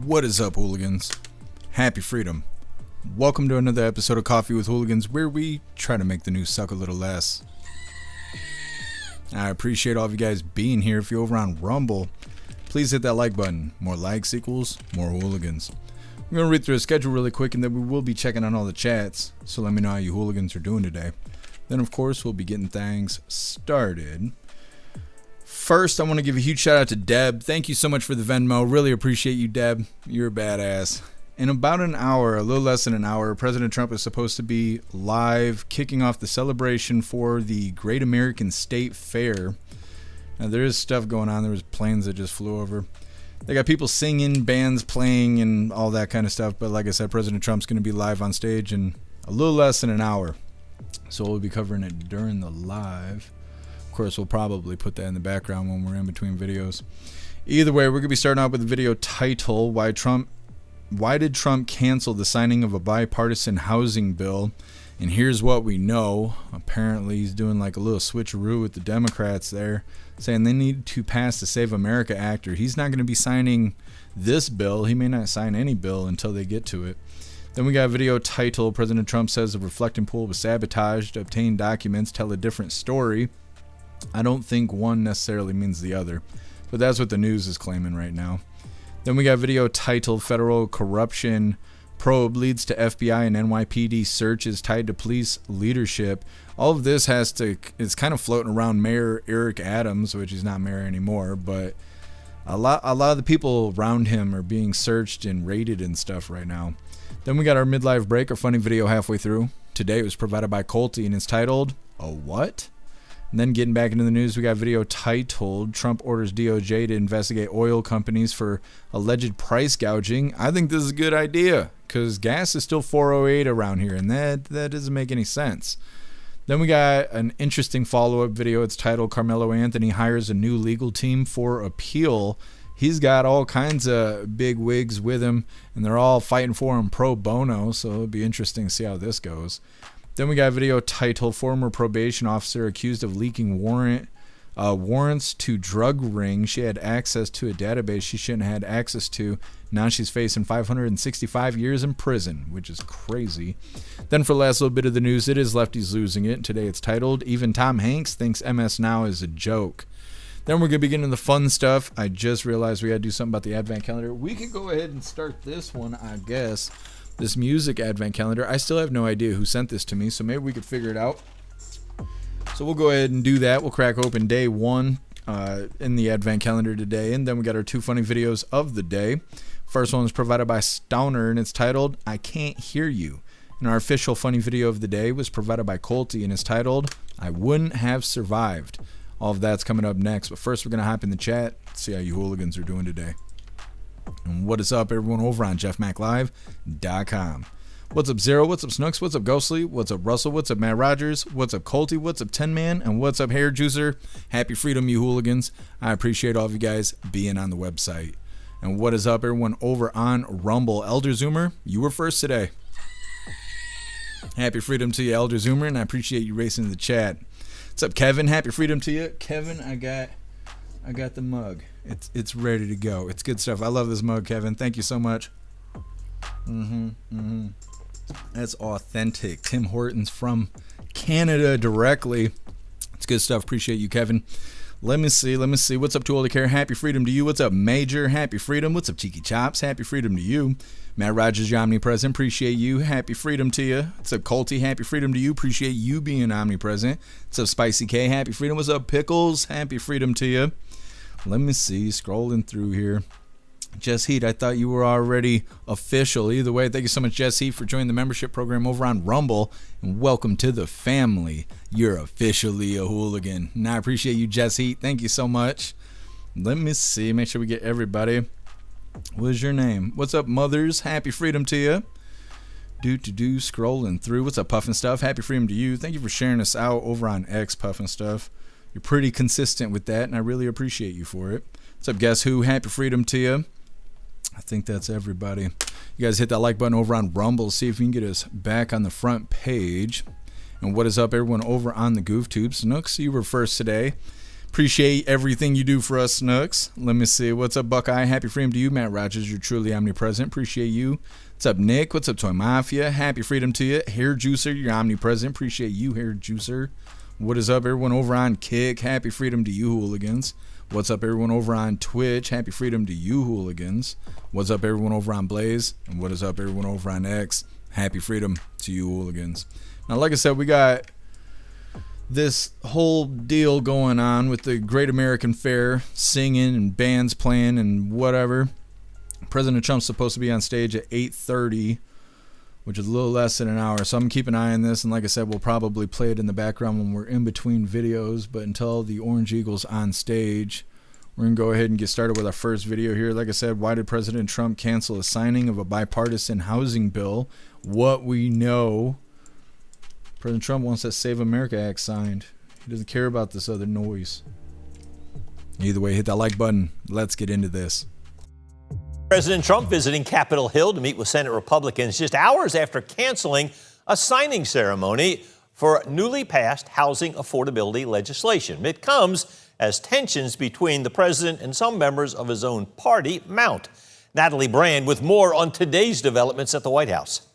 What is up, hooligans? Happy freedom. Welcome to another episode of Coffee with Hooligans, where we try to make the news suck a little less. I appreciate all of you guys being here. If you're over on Rumble, please hit that like button. More likes equals more hooligans. I'm going to read through a schedule really quick, and then we will be checking on all the chats, so let me know how you hooligans are doing today. Then, of course, we'll be getting things started. First, I want to give a huge shout out to Deb. Thank you so much for the Venmo. Really appreciate you, Deb. You're a badass. In about an hour, a little less than an hour, President Trump is supposed to be live kicking off the celebration for the Great American State Fair. Now, there is stuff going on. There was planes that just flew over. They got people singing, bands playing, and all that kind of stuff. But like I said, President Trump's going to be live on stage in a little less than an hour. So we'll be covering it during the live. Of course, we'll probably put that in the background when we're in between videos. Either way, we're going to be starting out with the video title, Why did Trump cancel the signing of a bipartisan housing bill? And here's what we know. Apparently, he's doing like a little switcheroo with the Democrats there, saying they need to pass the Save America Act, or he's not going to be signing this bill. He may not sign any bill until they get to it. Then we got a video title, President Trump says the reflecting pool was sabotaged, obtained documents tell a different story. I don't think one necessarily means the other, but that's what the news is claiming right now. Then we got video titled Federal Corruption Probe Leads to FBI and NYPD Searches Tied to Police Leadership. All of this it's kind of floating around Mayor Eric Adams, which he's not mayor anymore, but a lot of the people around him are being searched and raided and stuff right now. Then we got our midlife break, our funny video halfway through. Today it was provided by Colty and it's titled, A What? And then getting back into the news, we got a video titled Trump orders DOJ to investigate oil companies for alleged price gouging. I think this is a good idea because gas is still $4.08 around here, and that doesn't make any sense. Then we got an interesting follow-up video. It's titled Carmelo Anthony hires a new legal team for appeal. He's got all kinds of big wigs with him, and they're all fighting for him pro bono, so it'll be interesting to see how this goes. Then we got a video titled Former Probation Officer Accused of Leaking Warrants to Drug Ring. She had access to a database she shouldn't have had access to. Now she's facing 565 years in prison, which is crazy. Then for the last little bit of the news, it is Lefties Losing It. Today it's titled Even Tom Hanks Thinks MS Now is a Joke. Then we're going to begin into the fun stuff. I just realized we got to do something about the advent calendar. We could go ahead and start this one, I guess. This music advent calendar. I still have no idea who sent this to me, so maybe we could figure it out. So we'll go ahead and do that. We'll crack open day one in the advent calendar today, and then we got our two funny videos of the day. First one was provided by Stowner, and it's titled I Can't Hear You. And our official funny video of the day was provided by Colty, and it's titled I Wouldn't Have Survived. All of that's coming up next, but first we're going to hop in the chat, see how you hooligans are doing today. And what is up, everyone, over on JeffMacLive.com. What's up, Zero? What's up, Snooks? What's up, Ghostly? What's up, Russell? What's up, Matt Rogers? What's up, Colty? What's up, Tin Man? And what's up, Hair Juicer? Happy freedom, you hooligans. I appreciate all of you guys being on the website. And what is up, everyone, over on Rumble? Elder Zoomer, you were first today. Happy freedom to you, Elder Zoomer, and I appreciate you racing in the chat. What's up, Kevin? Happy freedom to you. Kevin, I got the mug. It's ready to go. It's good stuff. I love this mug, Kevin. Thank you so much. That's authentic. Tim Hortons from Canada directly. It's good stuff. Appreciate you, Kevin. Let me see. What's up, Too Old to Care? Happy freedom to you. What's up, Major? Happy freedom. What's up, Cheeky Chops? Happy freedom to you. Matt Rogers, you're omnipresent. Appreciate you. Happy freedom to you. What's up, Colty? Happy freedom to you. Appreciate you being omnipresent. What's up, Spicy K? Happy freedom. What's up, Pickles? Happy freedom to you. Let me see. Scrolling through here. Jess Heat, I thought you were already official. Either way, thank you so much, Jess Heat, for joining the membership program over on Rumble. And welcome to the family. You're officially a hooligan. And I appreciate you, Jess Heat. Thank you so much. Let me see. Make sure we get everybody. What's your name? What's up, Mothers? Happy freedom to you. Scrolling through. What's up, Puffin Stuff? Happy freedom to you. Thank you for sharing us out over on X, Puffin Stuff. You're pretty consistent with that, and I really appreciate you for it. What's up, Guess Who? Happy freedom to you. I think that's everybody. You guys hit that like button over on Rumble. See if you can get us back on the front page. And what is up, everyone, over on the Goof Tubes? Snooks, you were first today. Appreciate everything you do for us, Snooks. Let me see. What's up, Buckeye? Happy freedom to you, Matt Rogers. You're truly omnipresent. Appreciate you. What's up, Nick? What's up, Toy Mafia? Happy freedom to you. Hair Juicer, you're omnipresent. Appreciate you, Hair Juicer. What is up, everyone over on Kick? Happy freedom to you, Hooligans. What's up, everyone over on Twitch? Happy freedom to you, Hooligans. What's up, everyone over on Blaze? And what is up, everyone over on X? Happy freedom to you, Hooligans. Now, like I said, we got this whole deal going on with the Great American Fair, singing and bands playing and whatever. President Trump's supposed to be on stage at 8:30, which is a little less than an hour. So I'm keeping an eye on this, and like I said, we'll probably play it in the background when we're in between videos. But until the Orange Eagle's on stage, we're going to go ahead and get started with our first video here. Like I said, why did President Trump cancel a signing of a bipartisan housing bill? What we know, President Trump wants that Save America Act signed. He doesn't care about this other noise. Either way, hit that like button. Let's get into this. President Trump visiting Capitol Hill to meet with Senate Republicans just hours after canceling a signing ceremony for newly passed housing affordability legislation. It comes as tensions between the president and some members of his own party mount. Natalie Brand with more on today's developments at the White House.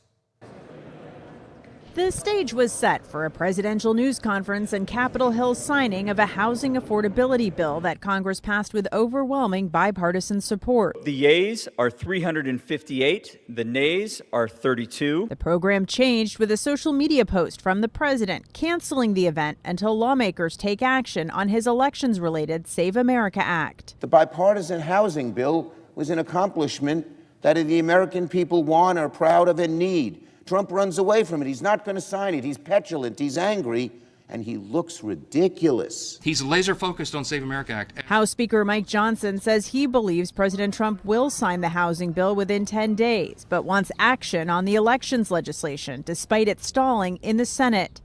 The stage was set for a presidential news conference and Capitol Hill's signing of a housing affordability bill that Congress passed with overwhelming bipartisan support. The yeas are 358, the nays are 32. The program changed with a social media post from the president canceling the event until lawmakers take action on his elections-related Save America Act. The bipartisan housing bill was an accomplishment that the American people want, are proud of, and need. Trump runs away from it. He's not going to sign it. He's petulant. He's angry. And he looks ridiculous. He's laser focused on Save America Act. House Speaker Mike Johnson says he believes President Trump will sign the housing bill within 10 days, but wants action on the elections legislation, despite it stalling in the Senate.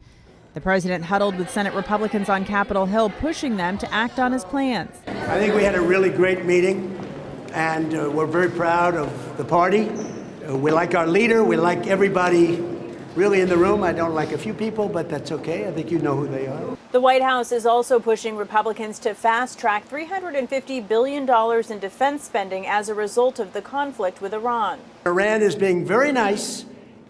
The president huddled with Senate Republicans on Capitol Hill, pushing them to act on his plans. I think we had a really great meeting, and we're very proud of the party. We like our leader. We like everybody really in the room. I don't like a few people, but that's okay. I think you know who they are. The White House is also pushing Republicans to fast-track $350 billion in defense spending as a result of the conflict with Iran. Iran is being very nice.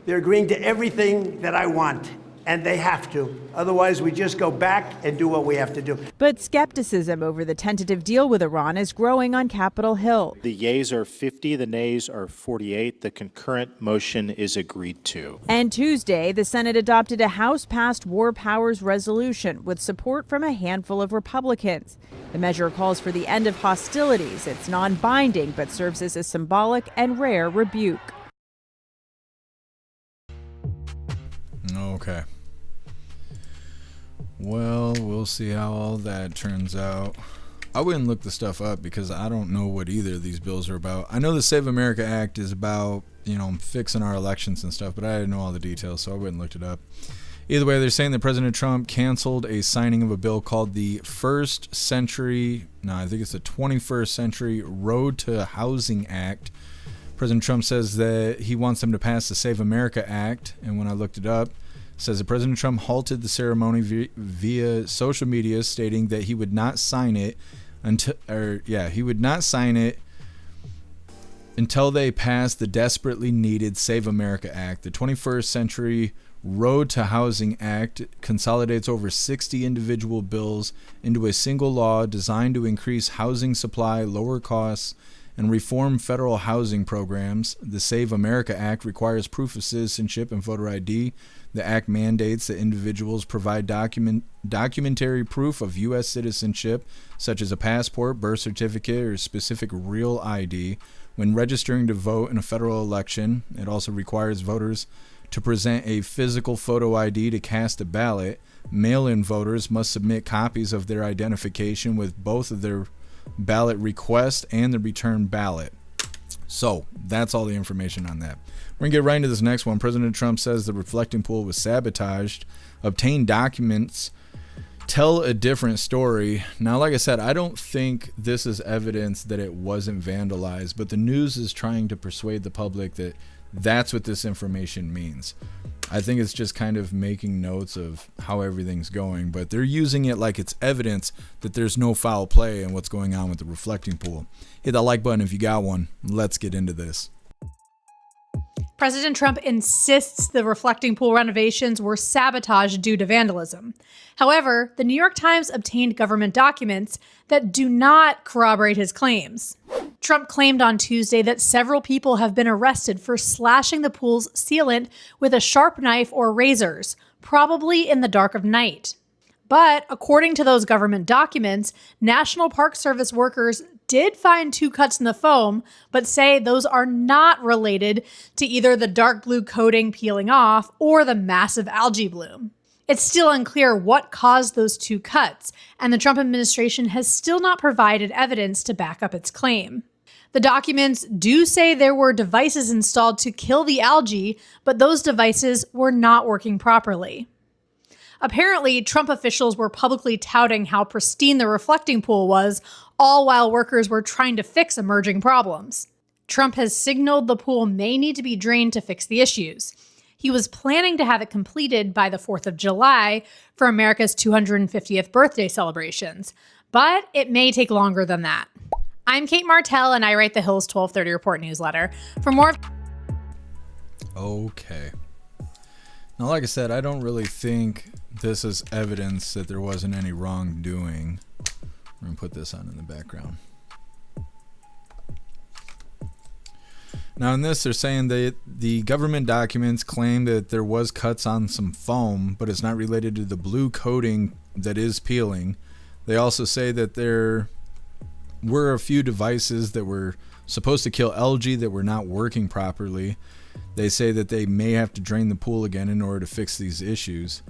They're agreeing to everything that I want, and they have to. Otherwise, we just go back and do what we have to do. But skepticism over the tentative deal with Iran is growing on Capitol Hill. The yeas are 50, the nays are 48. The concurrent motion is agreed to. And Tuesday, the Senate adopted a House-passed war powers resolution with support from a handful of Republicans. The measure calls for the end of hostilities. It's non-binding, but serves as a symbolic and rare rebuke. Okay. Well, we'll see how all that turns out. I wouldn't look the stuff up because I don't know what either of these bills are about. I know the Save America Act is about, fixing our elections and stuff, but I didn't know all the details, so I wouldn't look it up. Either way, they're saying that President Trump canceled a signing of a bill called the 21st Century Road to Housing Act. President Trump says that he wants them to pass the Save America Act, and when I looked it up, it says that President Trump halted the ceremony via social media, stating that he would not sign it until they pass the desperately needed Save America Act. The 21st Century Road to Housing Act consolidates over 60 individual bills into a single law designed to increase housing supply, lower costs, and reform federal housing programs. The Save America Act requires proof of citizenship and voter ID. The act mandates that individuals provide documentary proof of U.S. citizenship, such as a passport, birth certificate, or specific real ID, when registering to vote in a federal election. It also requires voters to present a physical photo ID to cast a ballot. Mail-in voters must submit copies of their identification with both of their ballot request and the return ballot. So that's all the information on that. We're gonna get right into this next one. President Trump says the reflecting pool was sabotaged, obtained documents tell a different story. Now, like I said, I don't think this is evidence that it wasn't vandalized, but the news is trying to persuade the public that that's what this information means. I think it's just kind of making notes of how everything's going, but they're using it like it's evidence that there's no foul play in what's going on with the reflecting pool. Hit that like button if you got one. Let's get into this. President Trump insists the reflecting pool renovations were sabotage due to vandalism. However, the New York Times obtained government documents that do not corroborate his claims. Trump claimed on Tuesday that several people have been arrested for slashing the pool's sealant with a sharp knife or razors, probably in the dark of night. But according to those government documents, National Park Service workers did find 2 cuts in the foam, but say those are not related to either the dark blue coating peeling off or the massive algae bloom. It's still unclear what caused those 2 cuts, and the Trump administration has still not provided evidence to back up its claim. The documents do say there were devices installed to kill the algae, but those devices were not working properly. Apparently, Trump officials were publicly touting how pristine the reflecting pool was, all while workers were trying to fix emerging problems. Trump has signaled the pool may need to be drained to fix the issues. He was planning to have it completed by the 4th of July for America's 250th birthday celebrations, but it may take longer than that. I'm Kate Martell, and I write the Hill's 1230 Report newsletter. For more... Okay. Now, like I said, I don't really think this is evidence that there wasn't any wrongdoing. I'm going to put this on in the background. Now, in this, they're saying that the government documents claim that there was cuts on some foam, but it's not related to the blue coating that is peeling. They also say that there were a few devices that were supposed to kill algae that were not working properly. They say that they may have to drain the pool again in order to fix these issues.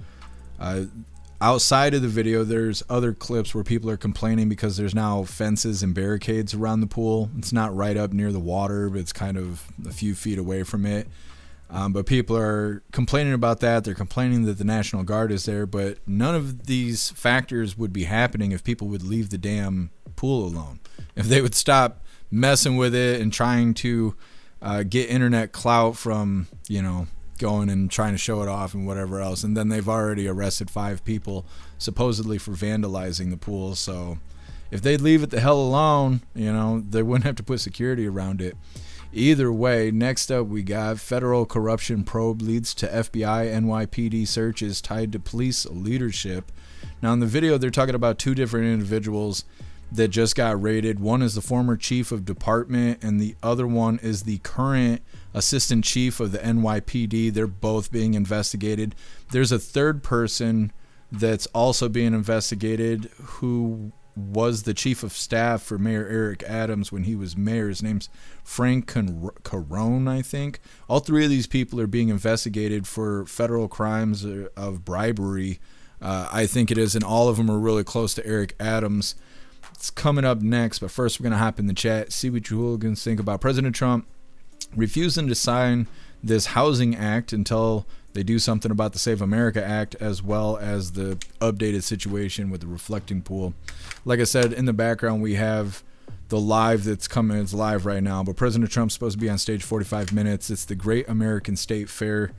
Outside of the video, there's other clips where people are complaining because there's now fences and barricades around the pool. It's not right up near the water, but it's kind of a few feet away from it. But people are complaining about that. They're complaining that the National Guard is there, but none of these factors would be happening if people would leave the damn pool alone. If they would stop messing with it and trying to get internet clout from, going and trying to show it off and whatever else. And then they've already arrested 5 people supposedly for vandalizing the pool. So if they'd leave it the hell alone, they wouldn't have to put security around it. Either way, next up we got federal corruption probe leads to FBI NYPD searches tied to police leadership. Now in the video, they're talking about 2 different individuals that just got raided. One is the former chief of department, and the other one is the current assistant chief of the NYPD. They're both being investigated. There's a third person that's also being investigated who was the chief of staff for Mayor Eric Adams when he was mayor. His name's Frank Carone, I think. All 3 of these people are being investigated for federal crimes of bribery. I think it is, and all of them are really close to Eric Adams. It's coming up next, but first we're going to hop in the chat, see what you hooligans think about President Trump refusing to sign this housing act until they do something about the Save America Act, as well as the updated situation with the reflecting pool. Like I said, in the background we have the live that's coming. It's live right now, but President Trump's supposed to be on stage 45 minutes. It's the Great American State Fair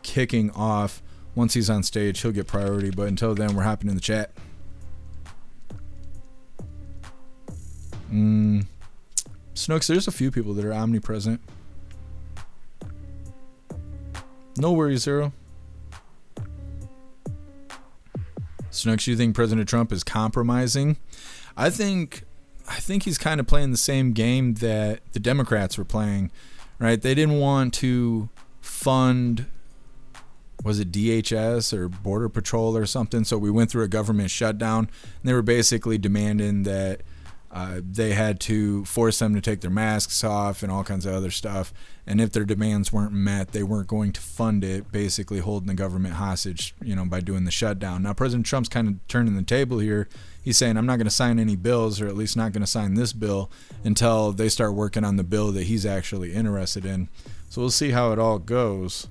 kicking off. Once he's on stage, he'll get priority, but until then, we're hopping in the chat. Snooks, there's a few people that are omnipresent. No worries, Zero. Snooks, you think President Trump is compromising? I think he's kind of playing the same game that the Democrats were playing, right? They didn't want to fund, was it DHS or Border Patrol or something? So we went through a government shutdown, and they were basically demanding that they had to force them to take their masks off and all kinds of other stuff. And if their demands weren't met, they weren't going to fund it, basically holding the government hostage, by doing the shutdown. Now, President Trump's kind of turning the table here. He's saying, I'm not going to sign any bills, or at least not going to sign this bill until they start working on the bill that he's actually interested in. So we'll see how it all goes.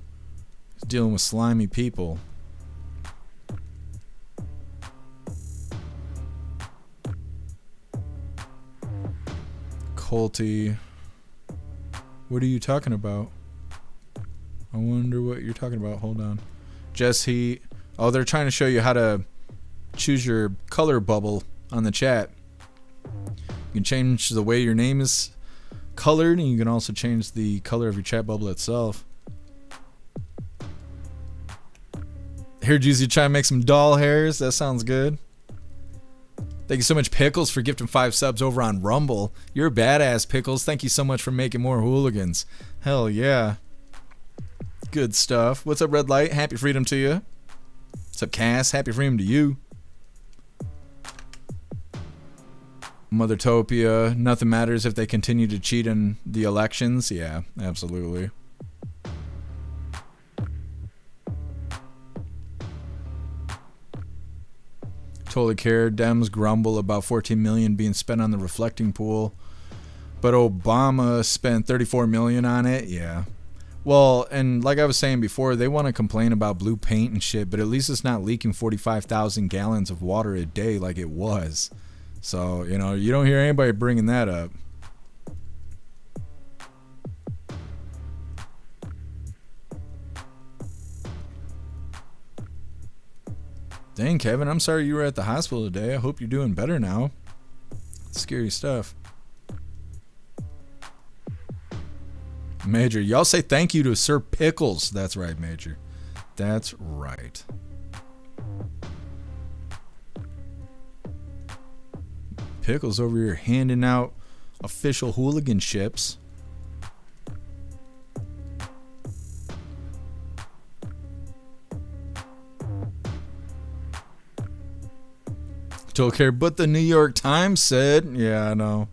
He's dealing with slimy people. Pulte. What are you talking about? I wonder what you're talking about. Hold on. Jess Heat. Oh, they're trying to show you how to choose your color bubble on the chat. You can change the way your name is colored, and you can also change the color of your chat bubble itself. Here, Juicy, try to make some doll hairs. That sounds good. Thank you so much, Pickles, for gifting 5 subs over on Rumble. You're a badass, Pickles. Thank you so much for making more hooligans. Hell yeah. Good stuff. What's up, Red Light? Happy freedom to you. What's up, Cass? Happy freedom to you. Mothertopia. Nothing matters if they continue to cheat in the elections. Yeah, absolutely. Totally care. Dems grumble about $14 million being spent on the reflecting pool, but Obama spent $34 million on it. Yeah. Well, and like I was saying before, they want to complain about blue paint and shit, but at least it's not leaking 45,000 gallons of water a day like it was. So, you know, you don't hear anybody bringing that up. Dang, Kevin, I'm sorry you were at the hospital today. I hope you're doing better now. Scary stuff. Major, y'all say thank you to Sir Pickles. That's right, Major. That's right. Pickles over here handing out official hooliganships. Don't care, but the New York Times said, yeah, I know.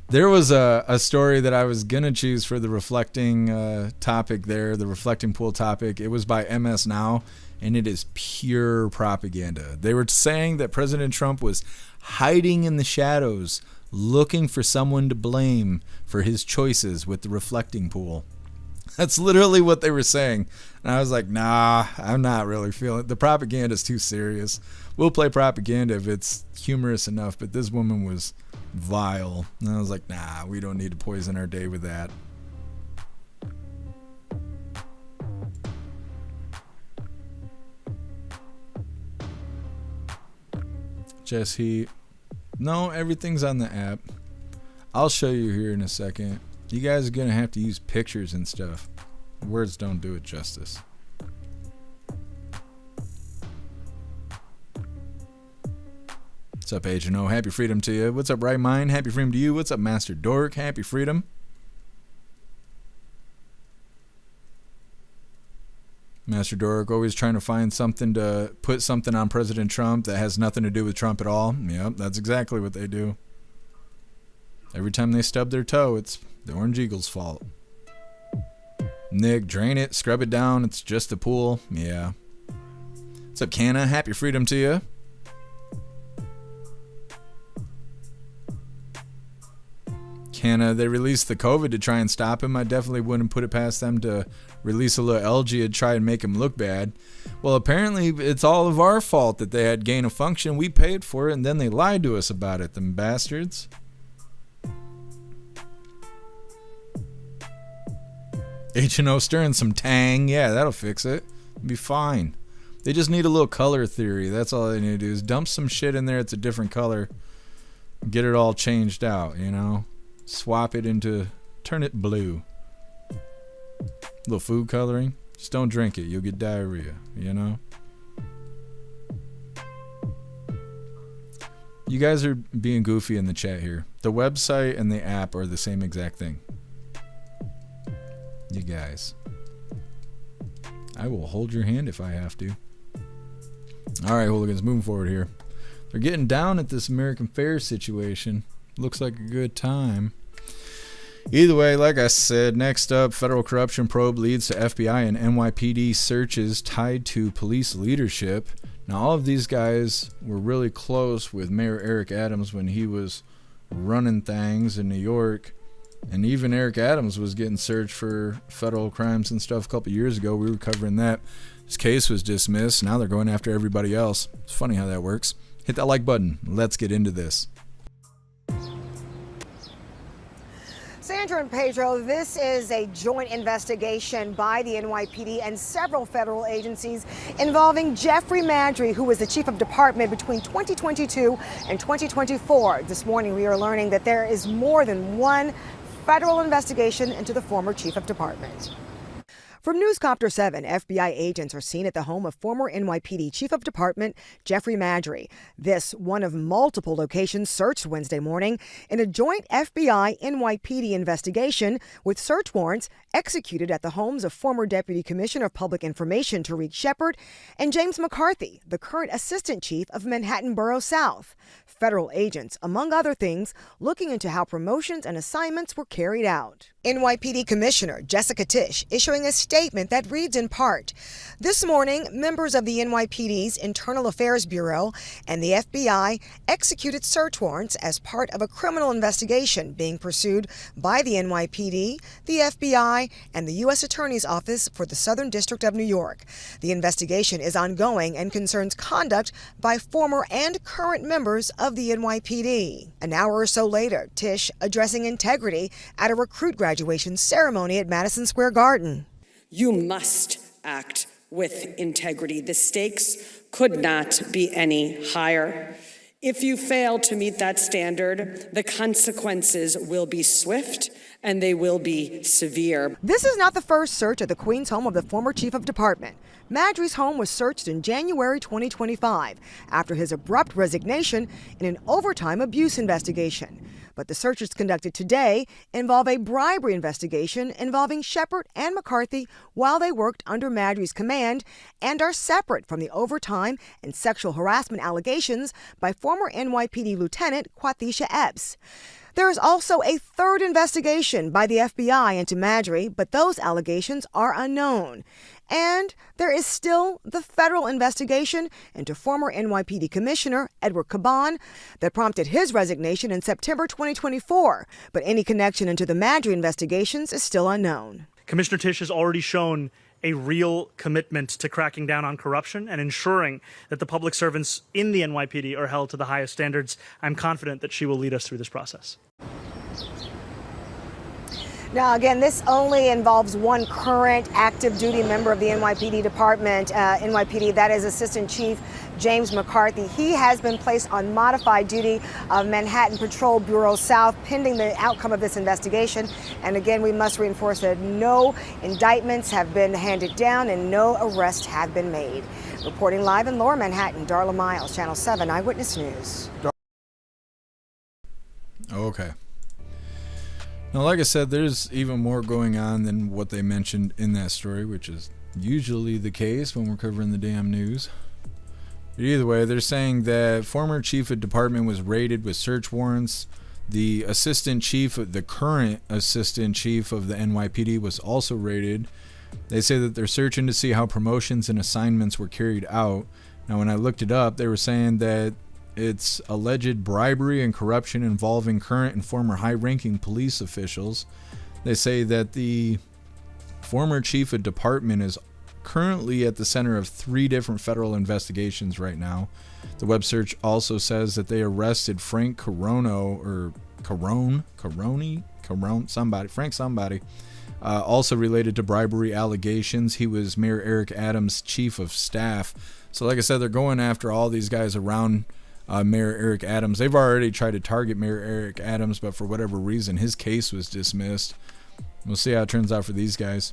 There was a story that I was going to choose for the reflecting topic there, the reflecting pool topic. It was by MS Now, and it is pure propaganda. They were saying that President Trump was hiding in the shadows, looking for someone to blame for his choices with the reflecting pool. That's literally what they were saying. And I was like, nah, I'm not really feeling it. The propaganda is too serious. We'll play propaganda if it's humorous enough, but this woman was vile. And I was like, nah, we don't need to poison our day with that. Jess Heat. No, everything's on the app. I'll show you here in a second. You guys are going to have to use pictures and stuff. Words don't do it justice. What's up, Agent O? Happy freedom to you. What's up, Right Mind? Happy freedom to you. What's up, Master Dork? Happy freedom. Master Dork always trying to find something to put something on President Trump that has nothing to do with Trump at all. Yep, that's exactly what they do. Every time they stub their toe, it's the Orange Eagle's fault. Nick, drain it, scrub it down. It's just a pool. Yeah. What's up, Canna? Happy freedom to you. Canna, they released the COVID to try and stop him. I definitely wouldn't put it past them to release a little algae and try and make him look bad. Well, apparently it's all of our fault that they had gain of function. We paid for it, and then they lied to us about it, them bastards. H&O stirring some tang. Yeah, that'll fix it. It'll be fine. They just need a little color theory. That's all they need to do is dump some shit in there. It's a different color. Get it all changed out, you know. Swap it into, turn it blue. A little food coloring. Just don't drink it. You'll get diarrhea, you know. You guys are being goofy in the chat here. The website and the app are the same exact thing. You guys. I will hold your hand if I have to. Alright, hooligans, moving forward here. They're getting down at this American Fair situation. Looks like a good time. Either way, like I said, next up, federal corruption probe leads to FBI and NYPD searches tied to police leadership. Now, all of these guys were really close with Mayor Eric Adams when he was running things in New York. And even Eric Adams was getting searched for federal crimes and stuff a couple years ago. We were covering that. His case was dismissed. Now they're going after everybody else. It's funny how that works. Hit that like button. Let's get into this. Catherine Pedro, this is a joint investigation by the NYPD and several federal agencies involving Jeffrey Maddrey, who was the chief of department between 2022 and 2024. This morning, we are learning that there is more than one federal investigation into the former chief of department. From Newscopter 7, FBI agents are seen at the home of former NYPD Chief of Department Jeffrey Maddrey. This one of multiple locations searched Wednesday morning in a joint FBI-NYPD investigation with search warrants executed at the homes of former Deputy Commissioner of Public Information Tariq Shepard and James McCarthy, the current Assistant Chief of Manhattan Borough South. Federal agents, among other things, looking into how promotions and assignments were carried out. NYPD Commissioner Jessica Tisch issuing a statement that reads in part, "This morning, members of the NYPD's Internal Affairs Bureau and the FBI executed search warrants as part of a criminal investigation being pursued by the NYPD, the FBI, and the U.S. Attorney's Office for the Southern District of New York. The investigation is ongoing and concerns conduct by former and current members of the NYPD." An hour or so later, Tisch addressing integrity at a recruit graduation ceremony at Madison Square Garden. "You must act with integrity. The stakes could not be any higher. If you fail to meet that standard, the consequences will be swift and they will be severe." This is not the first search at the Queens home of the former chief of department. Maddrey's home was searched in January 2025 after his abrupt resignation in an overtime abuse investigation. But the searches conducted today involve a bribery investigation involving Shepard and McCarthy while they worked under Maddrey's command and are separate from the overtime and sexual harassment allegations by former NYPD Lieutenant Quathisha Epps. There is also a third investigation by the FBI into Maddrey, but those allegations are unknown. And there is still the federal investigation into former NYPD Commissioner Edward Caban that prompted his resignation in September 2024. But any connection into the Maddrey investigations is still unknown. Commissioner Tisch has already shown a real commitment to cracking down on corruption and ensuring that the public servants in the NYPD are held to the highest standards. I'm confident that she will lead us through this process. Now, again, this only involves one current active duty member of the NYPD department, that is Assistant Chief James McCarthy. He has been placed on modified duty of Manhattan Patrol Bureau South pending the outcome of this investigation. And again, we must reinforce that no indictments have been handed down and no arrests have been made. Reporting live in Lower Manhattan, Darla Miles, Channel 7 Eyewitness News. Okay. Now, like I said, there's even more going on than what they mentioned in that story, which is usually the case when we're covering the damn news. But either way, they're saying that former chief of department was raided with search warrants. The current assistant chief of the NYPD was also raided. They say that they're searching to see how promotions and assignments were carried out. Now, when I looked it up, they were saying that it's alleged bribery and corruption involving current and former high-ranking police officials. They say that the former chief of department is currently at the center of 3 different federal investigations right now. The web search also says that they arrested Frank Carone, also related to bribery allegations. He was Mayor Eric Adams' chief of staff. So like I said, they're going after all these guys around Mayor Eric Adams. They've already tried to target Mayor Eric Adams, but for whatever reason, his case was dismissed. We'll see how it turns out for these guys.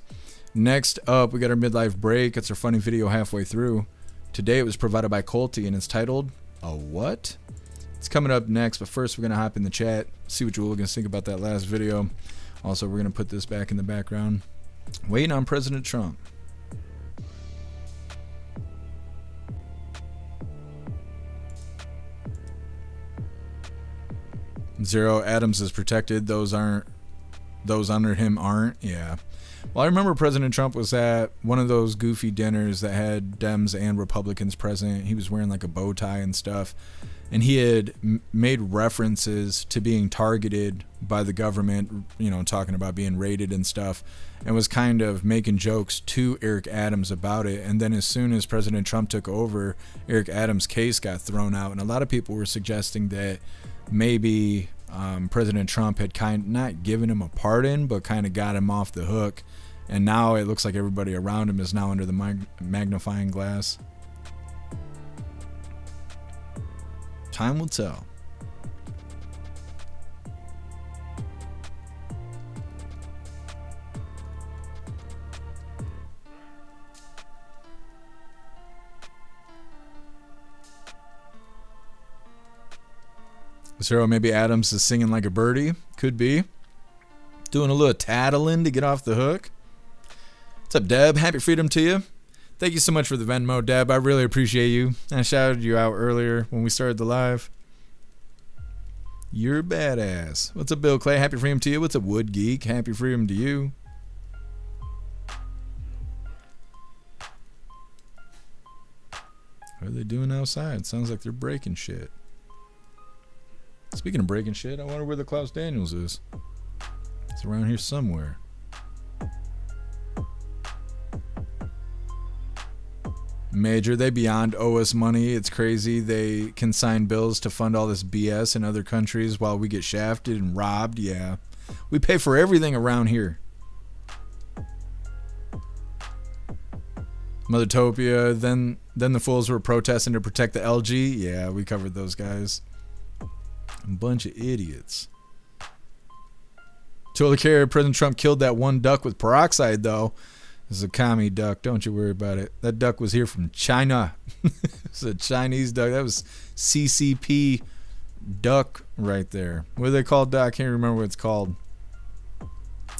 Next up, we got our midlife break. It's our funny video halfway through. Today it was provided by Colty, and it's titled, "A What?" It's coming up next, but first we're going to hop in the chat, see what you hooligans think about that last video. Also, we're going to put this back in the background. Waiting on President Trump. Zero, Adams is protected. Those under him aren't. Yeah. Well, I remember President Trump was at one of those goofy dinners that had Dems and Republicans present. He was wearing like a bow tie and stuff. And he had made references to being targeted by the government, you know, talking about being raided and stuff, and was kind of making jokes to Eric Adams about it. And then as soon as President Trump took over, Eric Adams' case got thrown out. And a lot of people were suggesting that maybe President Trump had not given him a pardon, but kind of got him off the hook. And now it looks like everybody around him is now under the magnifying glass. Time will tell. So maybe Adams is singing like a birdie. Could be. Doing a little tattling to get off the hook. What's up, Deb? Happy freedom to you. Thank you so much for the Venmo, Deb. I really appreciate you. I shouted you out earlier when we started the live. You're badass. What's up, Bill Clay? Happy freedom to you. What's up, Wood Geek? Happy freedom to you. What are they doing outside? Sounds like they're breaking shit. Speaking of breaking shit, I wonder where the Klaus Daniels is. It's around here somewhere. Major, they beyond owe us money. It's crazy. They can sign bills to fund all this BS in other countries while we get shafted and robbed. Yeah. We pay for everything around here. Mothertopia, then the fools were protesting to protect the algae. Yeah, we covered those guys. A bunch of idiots. Totally care. President Trump killed that one duck with peroxide, though. This is a commie duck. Don't you worry about it. That duck was here from China. It's a Chinese duck. That was CCP duck right there. What do they call duck? I can't remember what it's called.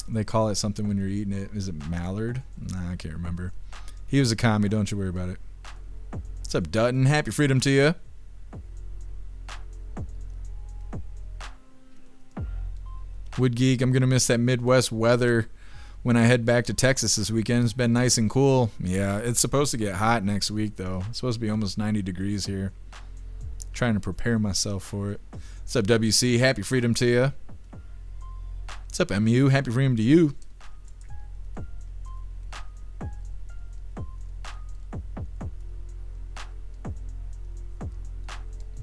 They call it something when you're eating it. Is it mallard? Nah, I can't remember. He was a commie. Don't you worry about it. What's up, Dutton? Happy freedom to you. Wood Geek, I'm going to miss that Midwest weather when I head back to Texas this weekend. It's been nice and cool. Yeah, it's supposed to get hot next week, though. It's supposed to be almost 90 degrees here. Trying to prepare myself for it. What's up, WC? Happy freedom to you. What's up, MU? Happy freedom to you.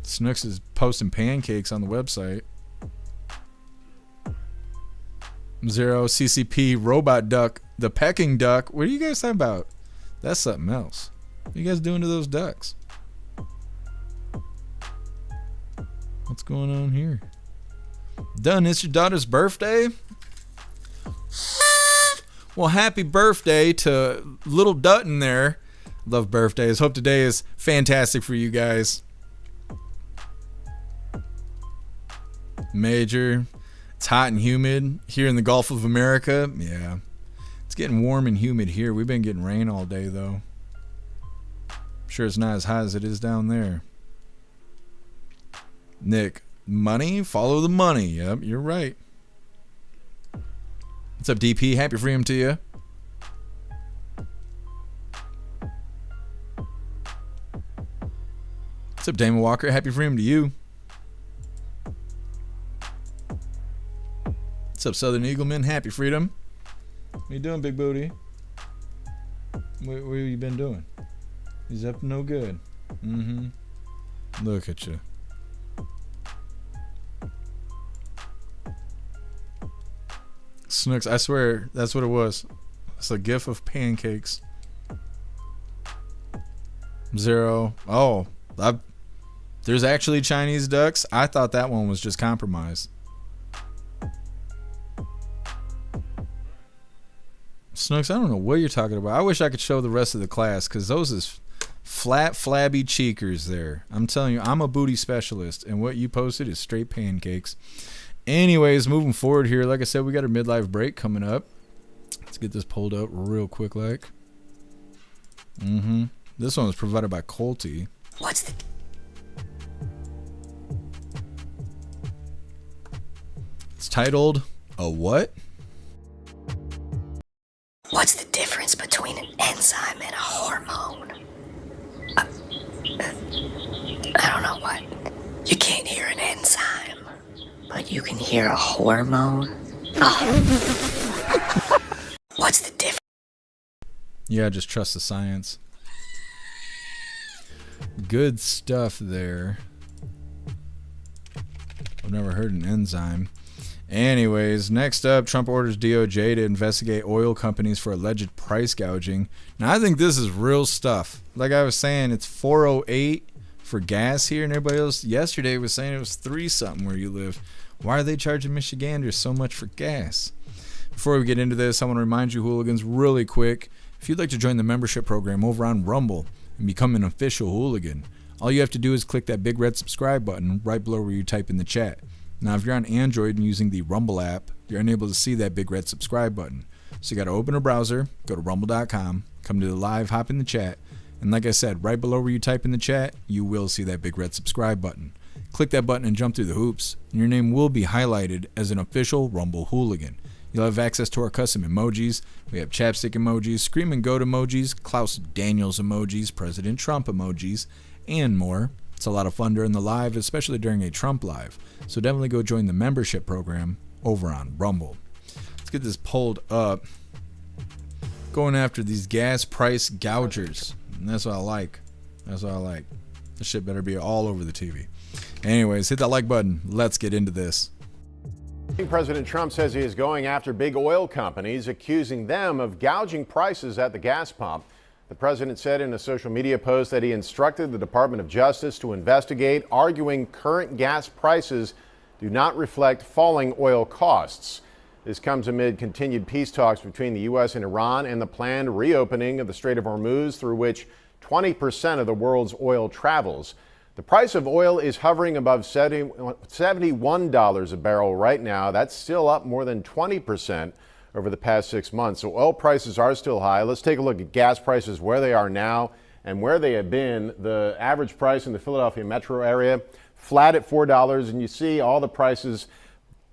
Snooks is posting pancakes on the website. Zero CCP robot duck, the pecking duck. What are you guys talking about? That's something else. What are you guys doing to those ducks? What's going on here? Done. It's your daughter's birthday. Well, happy birthday to little Dutton there. Love birthdays. Hope today is fantastic for you guys. Major. It's hot and humid here in the Gulf of America. Yeah. It's getting warm and humid here. We've been getting rain all day, though. I'm sure it's not as hot as it is down there. Nick, money? Follow the money. Yep, you're right. What's up, DP? Happy freedom to you. What's up, Damon Walker? Happy freedom to you. What's up, Southern Eagleman? Happy freedom. What you doing, big booty? What have you been doing? He's up to no good. Look at you. Snooks, I swear that's what it was. It's a gif of pancakes. Zero. Oh, there's actually Chinese ducks. I thought that one was just compromised. Snooks, I don't know what you're talking about. I wish I could show the rest of the class, because those is flat, flabby cheekers there. I'm telling you, I'm a booty specialist, and what you posted is straight pancakes. Anyways, moving forward here, like I said, we got our midlife break coming up. Let's get this pulled up real quick like. This one was provided by Colty. What's the... It's titled, A What? What's the difference between an enzyme and a hormone? I don't know what. You can't hear an enzyme, but you can hear a hormone. Oh. What's the difference? Yeah, just trust the science. Good stuff there. I've never heard an enzyme. Anyways, next up, Trump orders DOJ to investigate oil companies for alleged price gouging. Now, I think this is real stuff. Like I was saying, it's 408 for gas here, and everybody else yesterday was saying it was 3-something where you live. Why are they charging Michiganders so much for gas? Before we get into this, I want to remind you, hooligans, really quick, if you'd like to join the membership program over on Rumble and become an official hooligan, all you have to do is click that big red subscribe button right below where you type in the chat. Now, if you're on Android and using the Rumble app, you're unable to see that big red subscribe button. So you got to open a browser, go to rumble.com, come to the live, hop in the chat, and like I said, right below where you type in the chat, you will see that big red subscribe button. Click that button and jump through the hoops, and your name will be highlighted as an official Rumble hooligan. You'll have access to our custom emojis. We have chapstick emojis, scream and goat emojis, Klaus Daniels emojis, President Trump emojis, and more. It's a lot of fun during the live, especially during a Trump live. So definitely go join the membership program over on Rumble. Let's get this pulled up. Going after these gas price gougers. And that's what I like. That's what I like. This shit better be all over the TV. Anyways, hit that like button. Let's get into this. President Trump says he is going after big oil companies, accusing them of gouging prices at the gas pump. The president said in a social media post that he instructed the Department of Justice to investigate, arguing current gas prices do not reflect falling oil costs. This comes amid continued peace talks between the U.S. and Iran and the planned reopening of the Strait of Hormuz, through which 20% of the world's oil travels. The price of oil is hovering above $71 a barrel right now. That's still up more than 20% over the past 6 months. So oil prices are still high. Let's take a look at gas prices, where they are now and where they have been. The average price in the Philadelphia metro area, flat at $4, and you see all the prices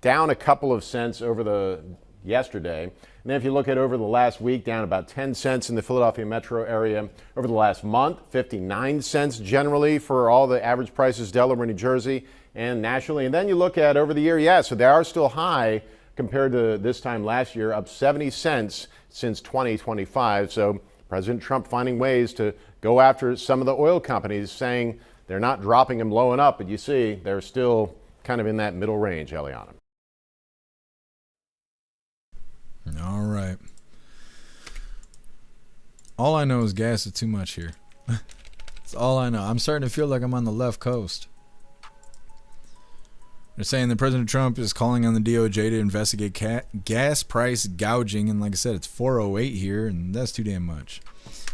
down a couple of cents over the yesterday. And then if you look at over the last week, down about 10 cents in the Philadelphia metro area. Over the last month, 59 cents generally for all the average prices, Delaware, New Jersey, and nationally. And then you look at over the year, yeah, so they are still high compared to this time last year, up 70 cents since 2025. So President Trump finding ways to go after some of the oil companies, saying they're not dropping them low and up, but you see they're still kind of in that middle range, Eliana. All right. All I know is gas is too much here. That's all I know. I'm starting to feel like I'm on the left coast. They're saying that President Trump is calling on the DOJ to investigate gas price gouging. And like I said, it's 408 here, and that's too damn much.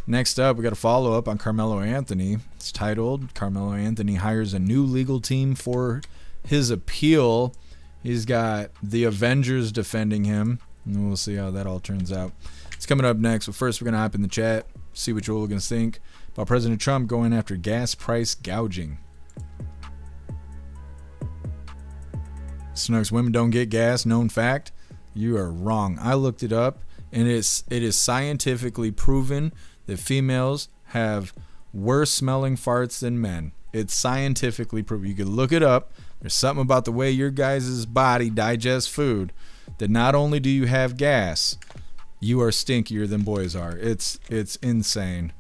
Next up, we got a follow-up on Carmelo Anthony. It's titled, Carmelo Anthony hires a new legal team for his appeal. He's got the Avengers defending him, and we'll see how that all turns out. It's coming up next, but first we're going to hop in the chat, see what you hooligans think about President Trump going after gas price gouging. Snooks, women don't get gas, known fact. You are wrong. I looked it up, and it is scientifically proven that females have worse smelling farts than men. It's scientifically proven. You can look it up. There's something about the way your guys' body digests food that not only do you have gas, you are stinkier than boys are. It's insane.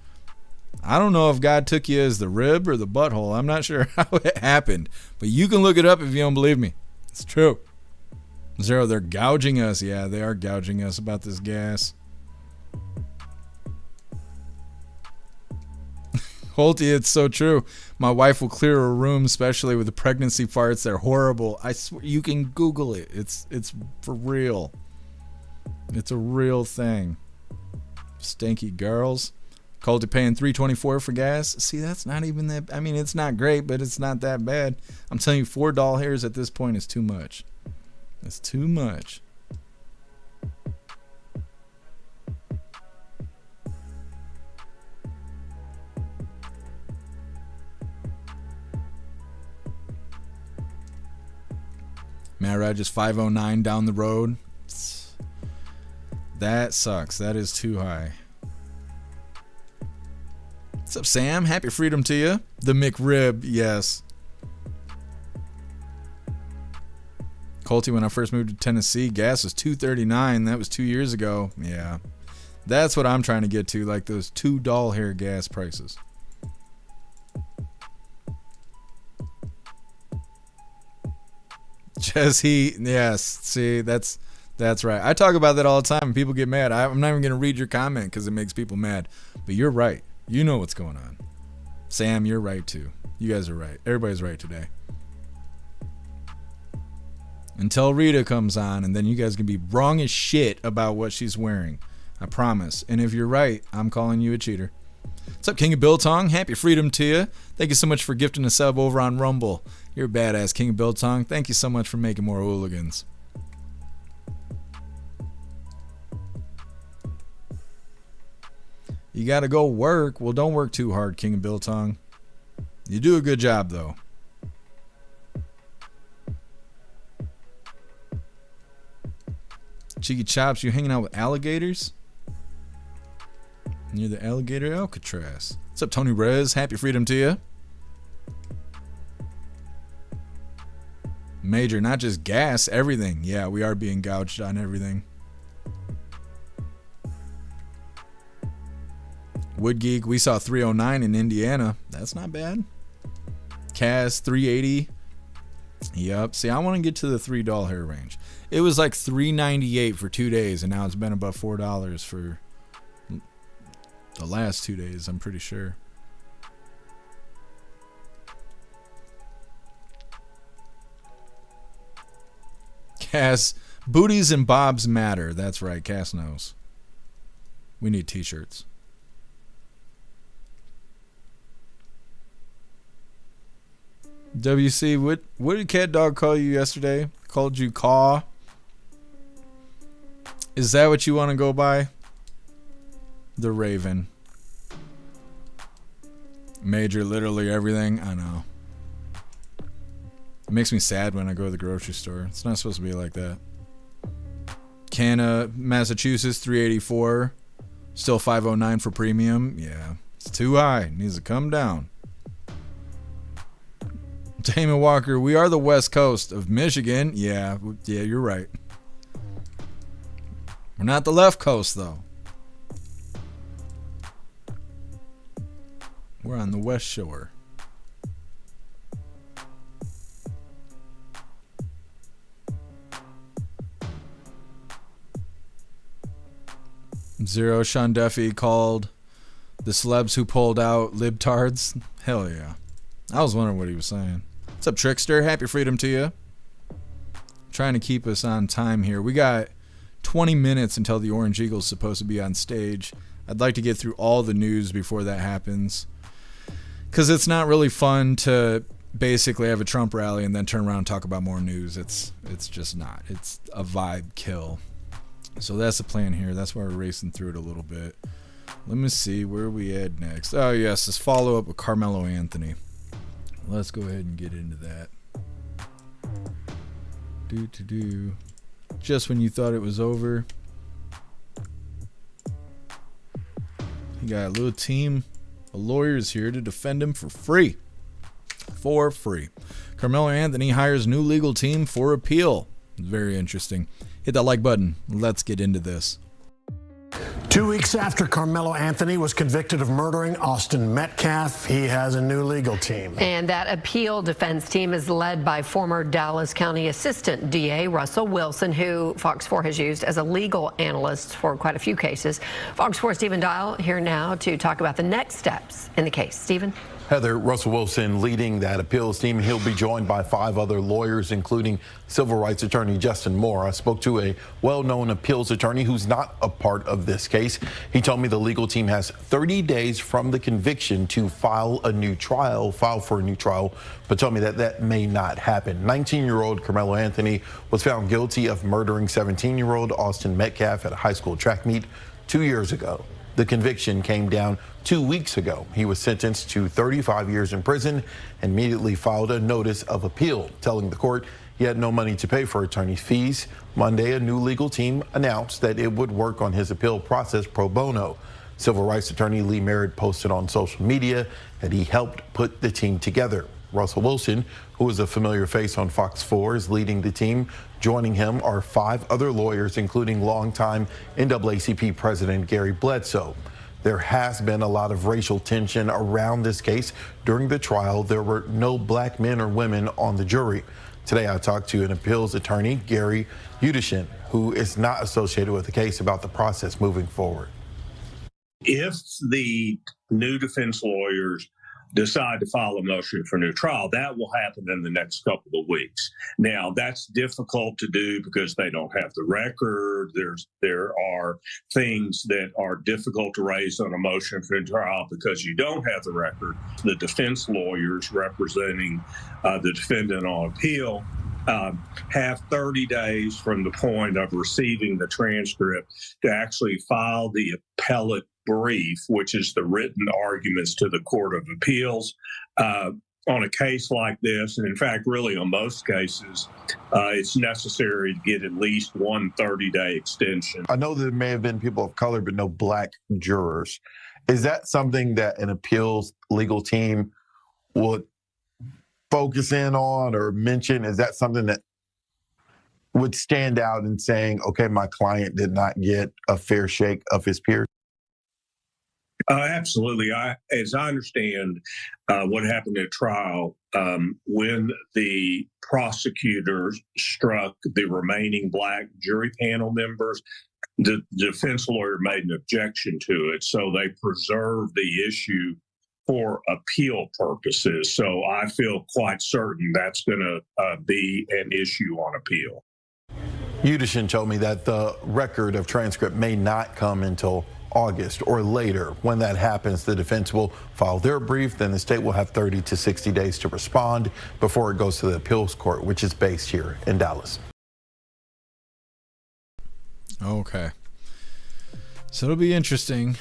I don't know if God took you as the rib or the butthole. I'm not sure how it happened, but you can look it up if you don't believe me. It's true. Zero, they're gouging us. Yeah, they are gouging us about this gas. Holty, it's so true. My wife will clear a room, especially with the pregnancy farts. They're horrible. I swear, you can Google it. It's for real. It's a real thing. Stinky girls. Colty paying $3.24 for gas. See, that's not even that. I mean, it's not great, but it's not that bad. I'm telling you, 4 doll hairs at this point is too much. It's too much. Matt Rad just 509 down the road. That sucks. That is too high. What's up, Sam? Happy freedom to you. The McRib, yes. Colty, when I first moved to Tennessee, gas was $2.39. That was 2 years ago. Yeah. That's what I'm trying to get to, like those $2 hair gas prices. Does he? Yes. See, that's right. I talk about that all the time and people get mad. I'm not even going to read your comment because it makes people mad. But you're right. You know what's going on. Sam, you're right too. You guys are right. Everybody's right today. Until Rita comes on, and then you guys can be wrong as shit about what she's wearing. I promise. And if you're right, I'm calling you a cheater. What's up, King of Biltong? Happy freedom to you. Thank you so much for gifting a sub over on Rumble. You're a badass, King of Biltong. Thank you so much for making more hooligans. You gotta go work. Well, don't work too hard, King of Biltong. You do a good job, though. Cheeky Chops, you hanging out with alligators? Near the alligator Alcatraz. What's up, Tony Rez? Happy freedom to you. Major, not just gas, everything. Yeah, we are being gouged on everything. Wood Geek, we saw 309 in Indiana. That's not bad. Cass, 380. Yep. See, I want to get to the $3 range. It was like $3.98 for 2 days, and now it's been above $4 for the last 2 days, I'm pretty sure. Cass, booties and bobs matter. That's right, Cass knows. We need t-shirts. WC, what did Cat Dog call you yesterday? Called you Caw? Is that what you want to go by? The Raven. Major, literally everything. I know. It makes me sad when I go to the grocery store. It's not supposed to be like that. Canna, Massachusetts, 384. Still 509 for premium. Yeah, it's too high. It needs to come down. Damon Walker, we are the west coast of Michigan. Yeah, you're right. We're not the left coast, though. We're on the west shore. Zero Sean Duffy called the celebs who pulled out libtards. Hell yeah. I was wondering what he was saying. What's up, Trickster? Happy freedom to you. Trying to keep us on time here. We got 20 minutes until the Orange Eagle's supposed to be on stage. I'd like to get through all the news before that happens, because it's not really fun to basically have a Trump rally and then turn around and talk about more news. It's just not. It's a vibe kill. So that's the plan here. That's why we're racing through it a little bit. Let me see where we at next. Oh yes, this follow up with Carmelo Anthony. Let's go ahead and get into that. Just when you thought it was over, he got a little team of lawyers here to defend him for free. For free. Carmelo Anthony hires new legal team for appeal. Very interesting. Hit that like button. Let's get into this. 2 weeks after Carmelo Anthony was convicted of murdering Austin Metcalf, he has a new legal team. And that appeal defense team is led by former Dallas County Assistant DA Russell Wilson, who Fox 4 has used as a legal analyst for quite a few cases. Fox 4's Stephen Dial here now to talk about the next steps in the case. Stephen? Heather, Russell Wilson leading that appeals team. He'll be joined by 5 other lawyers, including civil rights attorney Justin Moore. I spoke to a well-known appeals attorney who's not a part of this case. He told me the legal team has 30 days from the conviction to file for a new trial, but told me that that may not happen. 19-year-old Carmelo Anthony was found guilty of murdering 17-year-old Austin Metcalf at a high school track meet 2 years ago. The conviction came down 2 weeks ago. He was sentenced to 35 years in prison and immediately filed a notice of appeal, telling the court he had no money to pay for attorney's fees. Monday, a new legal team announced that it would work on his appeal process pro bono. Civil rights attorney Lee Merritt posted on social media that he helped put the team together. Russell Wilson, who is a familiar face on Fox 4, is leading the team. Joining him are 5 other lawyers, including longtime NAACP President Gary Bledsoe. There has been a lot of racial tension around this case. During the trial, there were no black men or women on the jury. Today, I talked to an appeals attorney, Gary Udishin, who is not associated with the case, about the process moving forward. If the new defense lawyers decide to file a motion for new trial, that will happen in the next couple of weeks. Now, that's difficult to do because they don't have the record. There are things that are difficult to raise on a motion for new trial because you don't have the record. The defense lawyers representing the defendant on appeal have 30 days from the point of receiving the transcript to actually file the appellate brief, which is the written arguments to the Court of Appeals. On a case like this, and in fact, really on most cases, it's necessary to get at least one 30-day extension. I know there may have been people of color, but no black jurors. Is that something that an appeals legal team would focus in on or mention? Is that something that would stand out in saying, okay, my client did not get a fair shake of his peers? Absolutely. As I understand what happened at trial, when the prosecutors struck the remaining black jury panel members, the defense lawyer made an objection to it. So they preserved the issue for appeal purposes. So I feel quite certain that's going to be an issue on appeal. Udishin told me that the record of transcript may not come until August or later. When that happens, the defense will file their brief, then the state will have 30 to 60 days to respond before it goes to the appeals court, which is based here in Dallas. Okay. So it'll be interesting.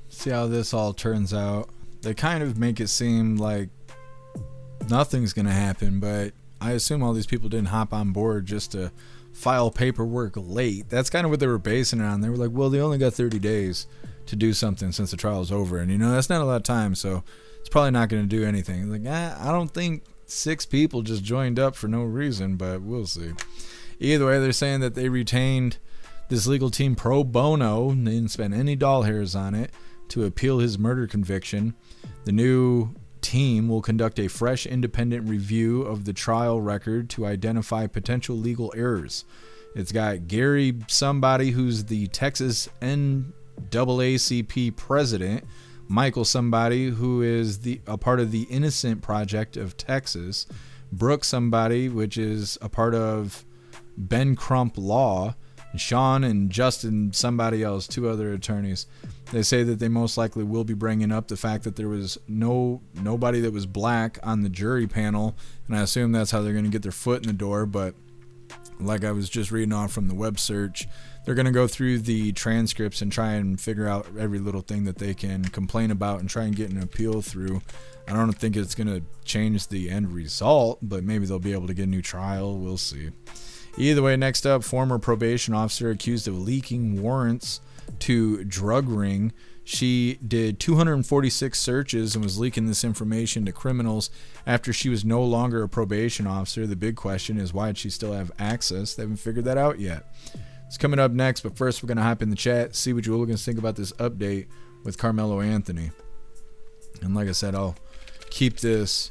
See how this all turns out. They kind of make it seem like nothing's going to happen, but I assume all these people didn't hop on board just to file paperwork late. That's kind of what they were basing it on. They were like, well, they only got 30 days to do something since the trial is over. And, that's not a lot of time, so it's probably not going to do anything. Like, I don't think 6 people just joined up for no reason, but we'll see. Either way, they're saying that they retained this legal team pro bono. They didn't spend any doll hairs on it to appeal his murder conviction. The new team will conduct a fresh independent review of the trial record to identify potential legal errors. It's got Gary somebody who's the Texas NAACP president, Michael somebody who is a part of the Innocent Project of Texas, Brooke somebody which is a part of Ben Crump Law, and Sean and Justin somebody else, 2 other attorneys. They say that they most likely will be bringing up the fact that there was nobody that was black on the jury panel, and I assume that's how they're going to get their foot in the door. But like I was just reading off from the web search, they're going to go through the transcripts and try and figure out every little thing that they can complain about and try and get an appeal through. I don't think it's going to change the end result, but maybe they'll be able to get a new trial. We'll see. Either way, next up, former probation officer accused of leaking warrants to drug ring. She did 246 searches and was leaking this information to criminals after she was no longer a probation officer. The big question is, why did she still have access? They haven't figured that out yet. It's coming up next, but first we're going to hop in the chat, see what you hooligans think about this update with Carmelo Anthony. And like I said, I'll keep this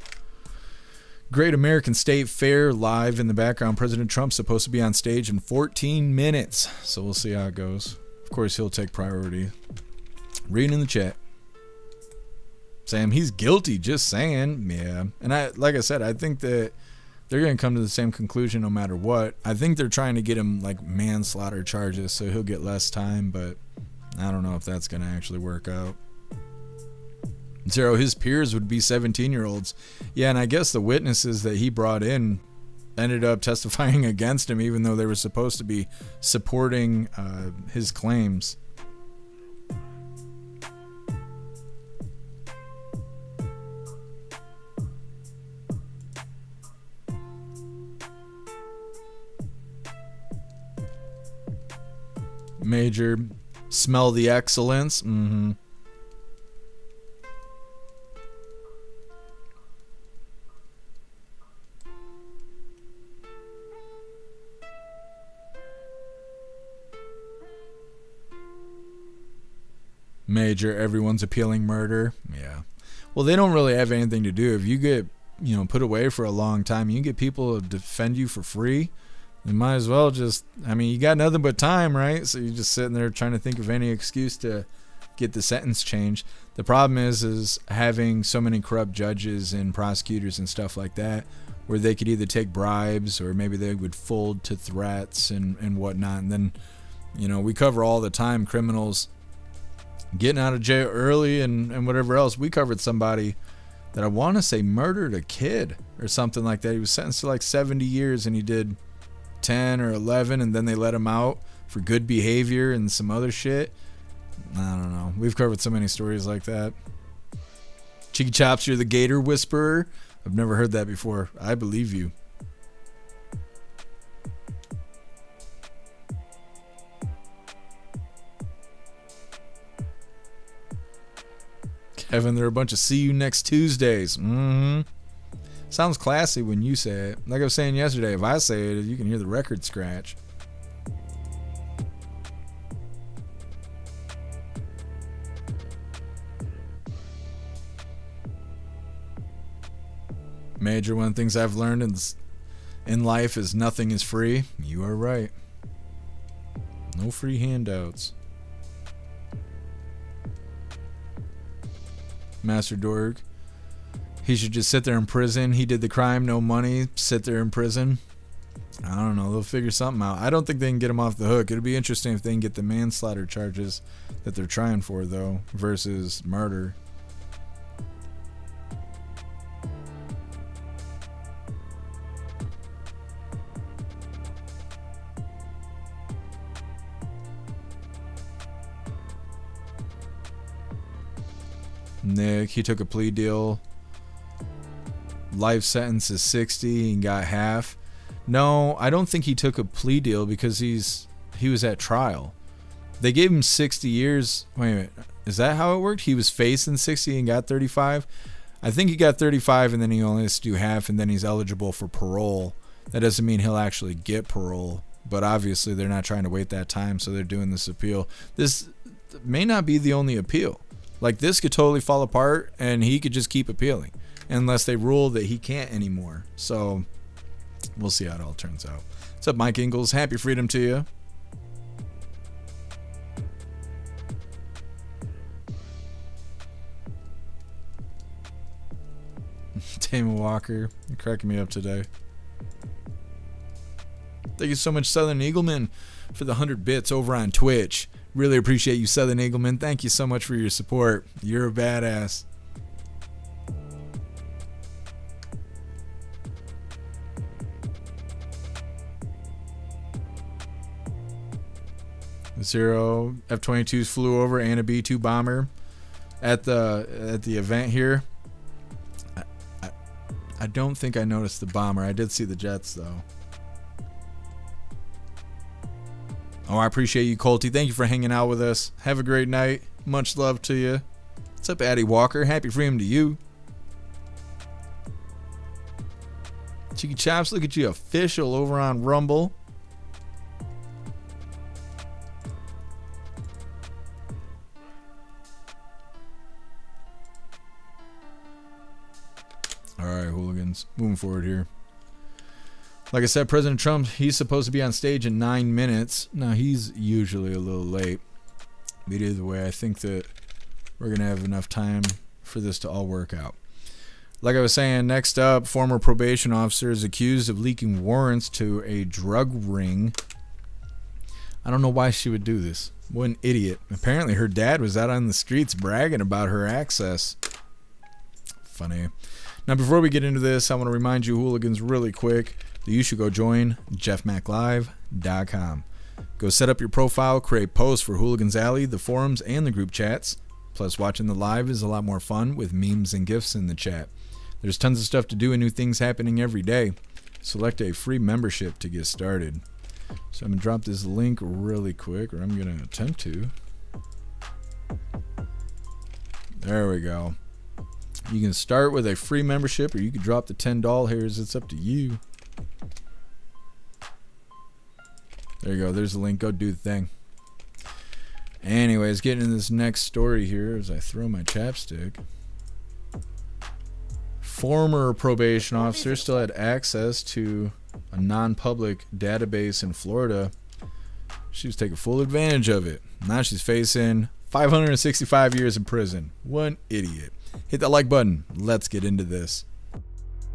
Great American State Fair live in the background. President Trump's supposed to be on stage in 14 minutes, so we'll see how it goes. Of course, he'll take priority. Reading in the chat. Sam, he's guilty, just saying. Yeah. And like I said, I think that they're going to come to the same conclusion no matter what. I think they're trying to get him like manslaughter charges so he'll get less time, but I don't know if that's going to actually work out. Zero, his peers would be 17-year-olds. Yeah, and I guess the witnesses that he brought in ended up testifying against him, even though they were supposed to be supporting his claims. Major, smell the excellence. Mm-hmm. Major, everyone's appealing murder. Yeah. Well, they don't really have anything to do. If you get put away for a long time. You can get people to defend you for free. You might as well just, you got nothing but time, right? So you're just sitting there trying to think of any excuse to get the sentence changed. The problem is having so many corrupt judges and prosecutors and stuff like that, where they could either take bribes or maybe they would fold to threats and whatnot. And then, we cover all the time criminals getting out of jail early and whatever else. We covered somebody that I want to say murdered a kid or something like that. He was sentenced to like 70 years and he did 10 or 11, and then they let him out for good behavior and some other shit. I don't know. We've covered so many stories like that. Cheeky Chops, you're the Gator Whisperer. I've never heard that before. I believe you. Kevin, there are a bunch of see you next Tuesdays. Sounds classy when you say it. Like I was saying yesterday, if I say it, you can hear the record scratch. Major, one of the things I've learned in life is nothing is free. You are right. No free handouts. Master Dorg. He should just sit there in prison. He did the crime, no money, sit there in prison. I don't know. They'll figure something out. I don't think they can get him off the hook. It'll be interesting if they can get the manslaughter charges that they're trying for, though, versus murder. Nick, he took a plea deal. Life sentence is 60 and got half. No, I don't think he took a plea deal because he was at trial. They gave him 60 years. Wait a minute. Is that how it worked? He was facing 60 and got 35? I think he got 35 and then he only has to do half and then he's eligible for parole. That doesn't mean he'll actually get parole. But obviously they're not trying to wait that time, so they're doing this appeal. This may not be the only appeal. Like, this could totally fall apart and he could just keep appealing unless they rule that he can't anymore. So we'll see how it all turns out. What's up, Mike Ingalls? Happy freedom to you. Damon Walker, you're cracking me up today. Thank you so much, Southern Eagleman, for the 100 bits over on Twitch. Really appreciate you, Southern Eagleman. Thank you so much for your support. You're a badass. Zero F-22s flew over and a B-2 bomber at the event here. I don't think I noticed the bomber. I did see the jets though. Oh, I appreciate you, Colty. Thank you for hanging out with us. Have a great night. Much love to you. What's up, Addie Walker? Happy freedom to you. Cheeky Chops, look at you, official over on Rumble. All right, hooligans. Moving forward here. Like I said, President Trump, he's supposed to be on stage in 9 minutes. Now, he's usually a little late. But either way, I think that we're going to have enough time for this to all work out. Like I was saying, next up, former probation officer is accused of leaking warrants to a drug ring. I don't know why she would do this. What an idiot. Apparently, her dad was out on the streets bragging about her access. Funny. Now, before we get into this, I want to remind you, hooligans, really quick, that you should go join jeffmaclive.com. Go set up your profile, create posts for Hooligans Alley, the forums, and the group chats. Plus, watching the live is a lot more fun with memes and GIFs in the chat. There's tons of stuff to do and new things happening every day. Select a free membership to get started. So I'm going to drop this link really quick, or I'm going to attempt to. There we go. You can start with a free membership, or you can drop the $10 hairs. It's up to you. There you go. There's the link. Go do the thing. Anyways, getting into this next story here as I throw my chapstick. former probation officer still had access to a non-public database in Florida. She was taking full advantage of it. Now she's facing 565 years in prison. One idiot. Hit that like button. Let's get into this.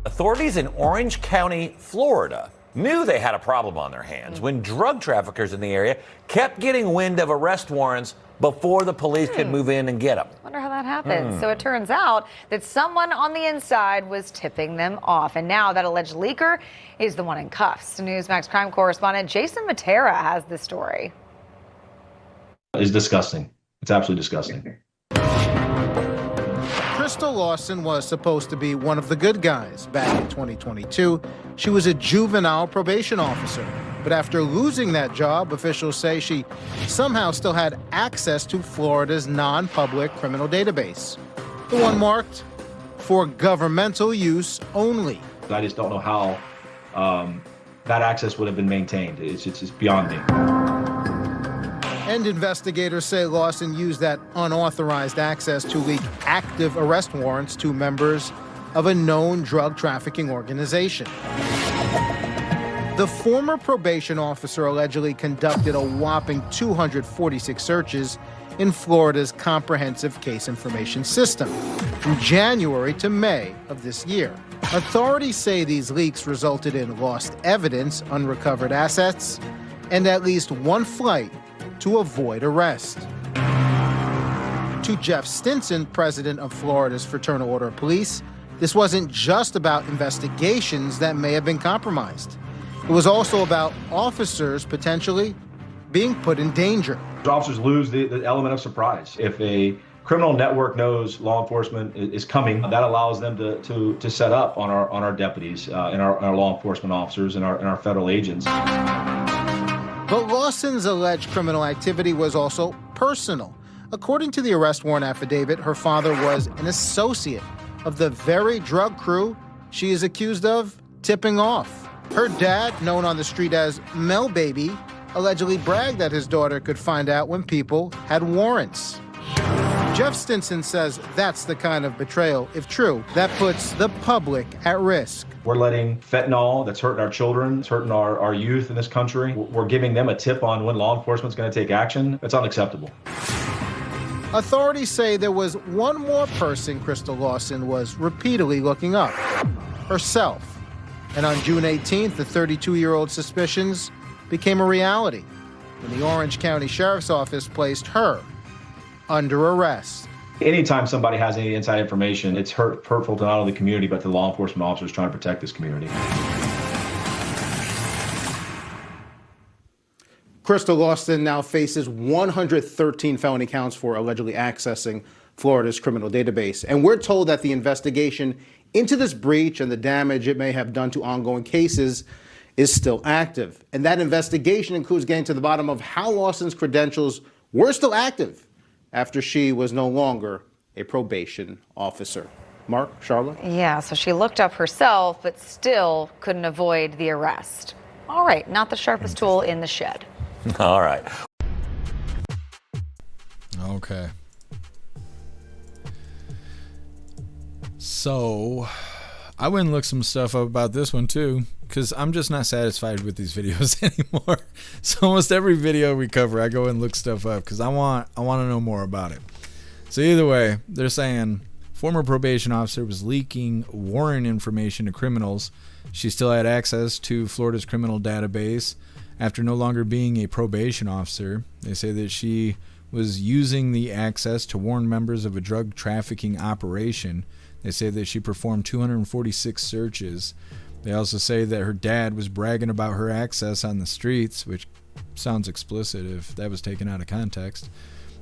Authorities in Orange County, Florida, knew they had a problem on their hands when drug traffickers in the area kept getting wind of arrest warrants before the police could move in and get them. Wonder how that happened. So it turns out that someone on the inside was tipping them off. And now that alleged leaker is the one in cuffs. Newsmax crime correspondent Jason Matera has the story. It's disgusting. It's absolutely disgusting. Crystal Lawson was supposed to be one of the good guys. Back in 2022, she was a juvenile probation officer. But after losing that job, officials say she somehow still had access to Florida's non-public criminal database. The one marked for governmental use only. I just don't know how that access would have been maintained. It's beyond me. And investigators say Lawson used that unauthorized access to leak active arrest warrants to members of a known drug trafficking organization. The former probation officer allegedly conducted a whopping 246 searches in Florida's comprehensive case information system from January to May of this year. Authorities say these leaks resulted in lost evidence, unrecovered assets, and at least one flight to avoid arrest. To Jeff Stinson, president of Florida's Fraternal Order of Police, this wasn't just about investigations that may have been compromised. It was also about officers potentially being put in danger. Officers lose the element of surprise. If a criminal network knows law enforcement is coming, that allows them to set up on our deputies and our law enforcement officers and our federal agents. But Lawson's alleged criminal activity was also personal. According to the arrest warrant affidavit, her father was an associate of the very drug crew she is accused of tipping off. Her dad, known on the street as Mel Baby, allegedly bragged that his daughter could find out when people had warrants. Jeff Stinson says that's the kind of betrayal, if true, that puts the public at risk. We're letting fentanyl that's hurting our children, it's hurting our youth in this country. We're giving them a tip on when law enforcement's going to take action. It's unacceptable. Authorities say there was one more person Crystal Lawson was repeatedly looking up, herself. And on June 18th, the 32-year-old suspicions became a reality when the Orange County Sheriff's Office placed her under arrest. Anytime somebody has any inside information, it's hurtful to not only the community, but to law enforcement officers trying to protect this community. Crystal Lawson now faces 113 felony counts for allegedly accessing Florida's criminal database. And we're told that the investigation into this breach and the damage it may have done to ongoing cases is still active. And that investigation includes getting to the bottom of how Lawson's credentials were still active after she was no longer a probation officer. Mark, Charlotte? Yeah, so she looked up herself, but still couldn't avoid the arrest. All right, not the sharpest tool in the shed. All right. Okay. So, I went and looked some stuff up about this one too, because I'm just not satisfied with these videos anymore. So almost every video we cover, I go and look stuff up because I want to know more about it. So either way, they're saying former probation officer was leaking warrant information to criminals. She still had access to Florida's criminal database after no longer being a probation officer. They say that she was using the access to warn members of a drug trafficking operation. They say that she performed 246 searches. They also say that her dad was bragging about her access on the streets, which sounds explicit if that was taken out of context.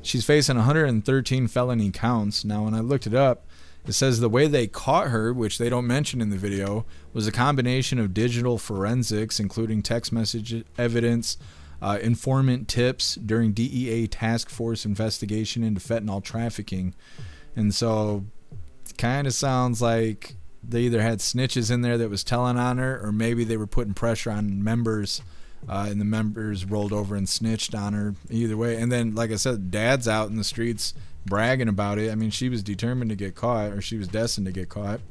She's facing 113 felony counts. Now, when I looked it up, it says the way they caught her, which they don't mention in the video, was a combination of digital forensics, including text message evidence, informant tips during DEA task force investigation into fentanyl trafficking. And so it kind of sounds like they either had snitches in there that was telling on her, or maybe they were putting pressure on members, and the members rolled over and snitched on her. Either way. And then, like I said, dad's out in the streets bragging about it. I mean, she was determined to get caught, or she was destined to get caught.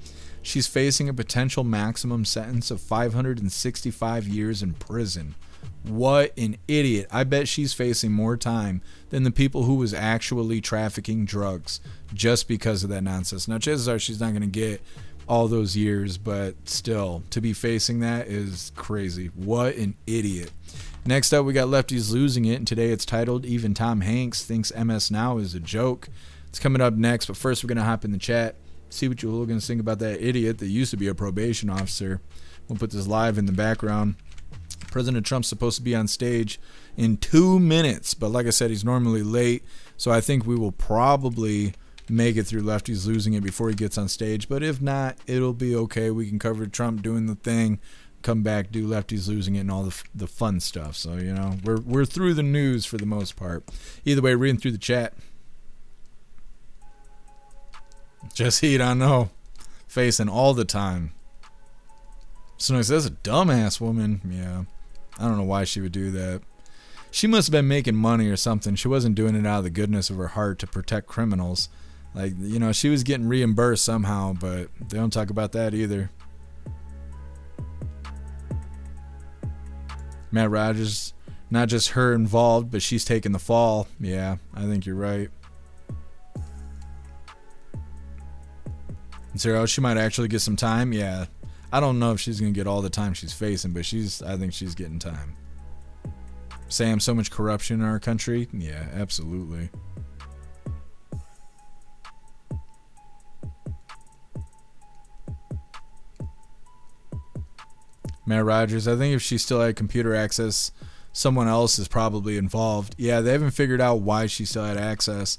She's facing a potential maximum sentence of 565 years in prison. What an idiot. I bet she's facing more time than the people who was actually trafficking drugs just because of that nonsense. Now, chances are she's not going to get all those years, but still, to be facing that is crazy. What an idiot. Next up, we got Lefties Losing It, and today it's titled, Even Tom Hanks Thinks MS Now is a Joke. It's coming up next, but first we're going to hop in the chat, see what you hooligans think about that idiot that used to be a probation officer. We'll put this live in the background. President Trump's supposed to be on stage in 2 minutes, but like I said, he's normally late, so I think we will probably make it through Lefties Losing It before he gets on stage, but if not, it'll be okay. We can cover Trump doing the thing, come back, do Lefties Losing It, and all the fun stuff. So, you know, we're through the news for the most part. Either way, reading through the chat. Just heat, I know. Facing all the time. So that's a dumbass woman. Yeah. I don't know why she would do that. She must have been making money or something. She wasn't doing it out of the goodness of her heart to protect criminals. Like, you know, she was getting reimbursed somehow, but they don't talk about that either. Matt Rogers, not just her involved, but she's taking the fall. Yeah, I think you're right. And so she might actually get some time. Yeah, I don't know if she's going to get all the time she's facing, but I think she's getting time. Sam, so much corruption in our country? Yeah, absolutely. Matt Rogers, I think if she still had computer access, someone else is probably involved. Yeah, they haven't figured out why she still had access,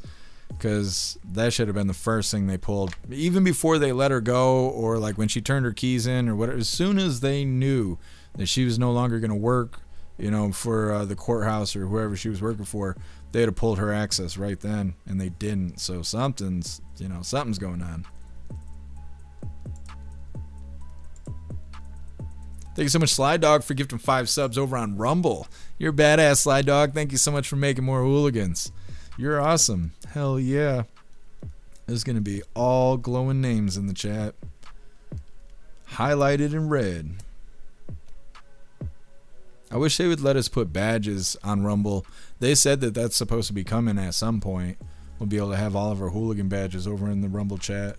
because that should have been the first thing they pulled. Even before they let her go, or like when she turned her keys in or whatever, as soon as they knew that she was no longer going to work, you know, for the courthouse or whoever she was working for, they'd have pulled her access right then, and they didn't. So something's going on. Thank you so much, Sly Dog, for gifting 5 subs over on Rumble. You're a badass, Sly Dog. Thank you so much for making more hooligans. You're awesome. Hell yeah. There's going to be all glowing names in the chat. Highlighted in red. I wish they would let us put badges on Rumble. They said that that's supposed to be coming at some point. We'll be able to have all of our hooligan badges over in the Rumble chat.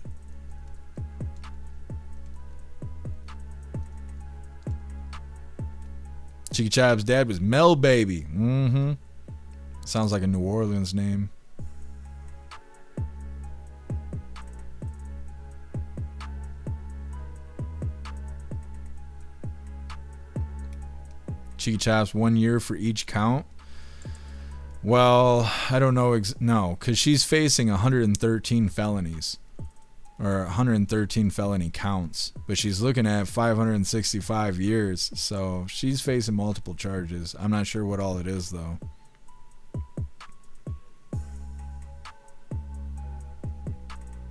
Chicky Chob's dad was Mel Baby. Mm-hmm. Sounds like a New Orleans name. Chicky Chob's 1 year for each count. Well, I don't know. No, because she's facing 113 felonies. Or 113 felony counts, but she's looking at 565 years, so she's facing multiple charges. I'm not sure what all it is, though.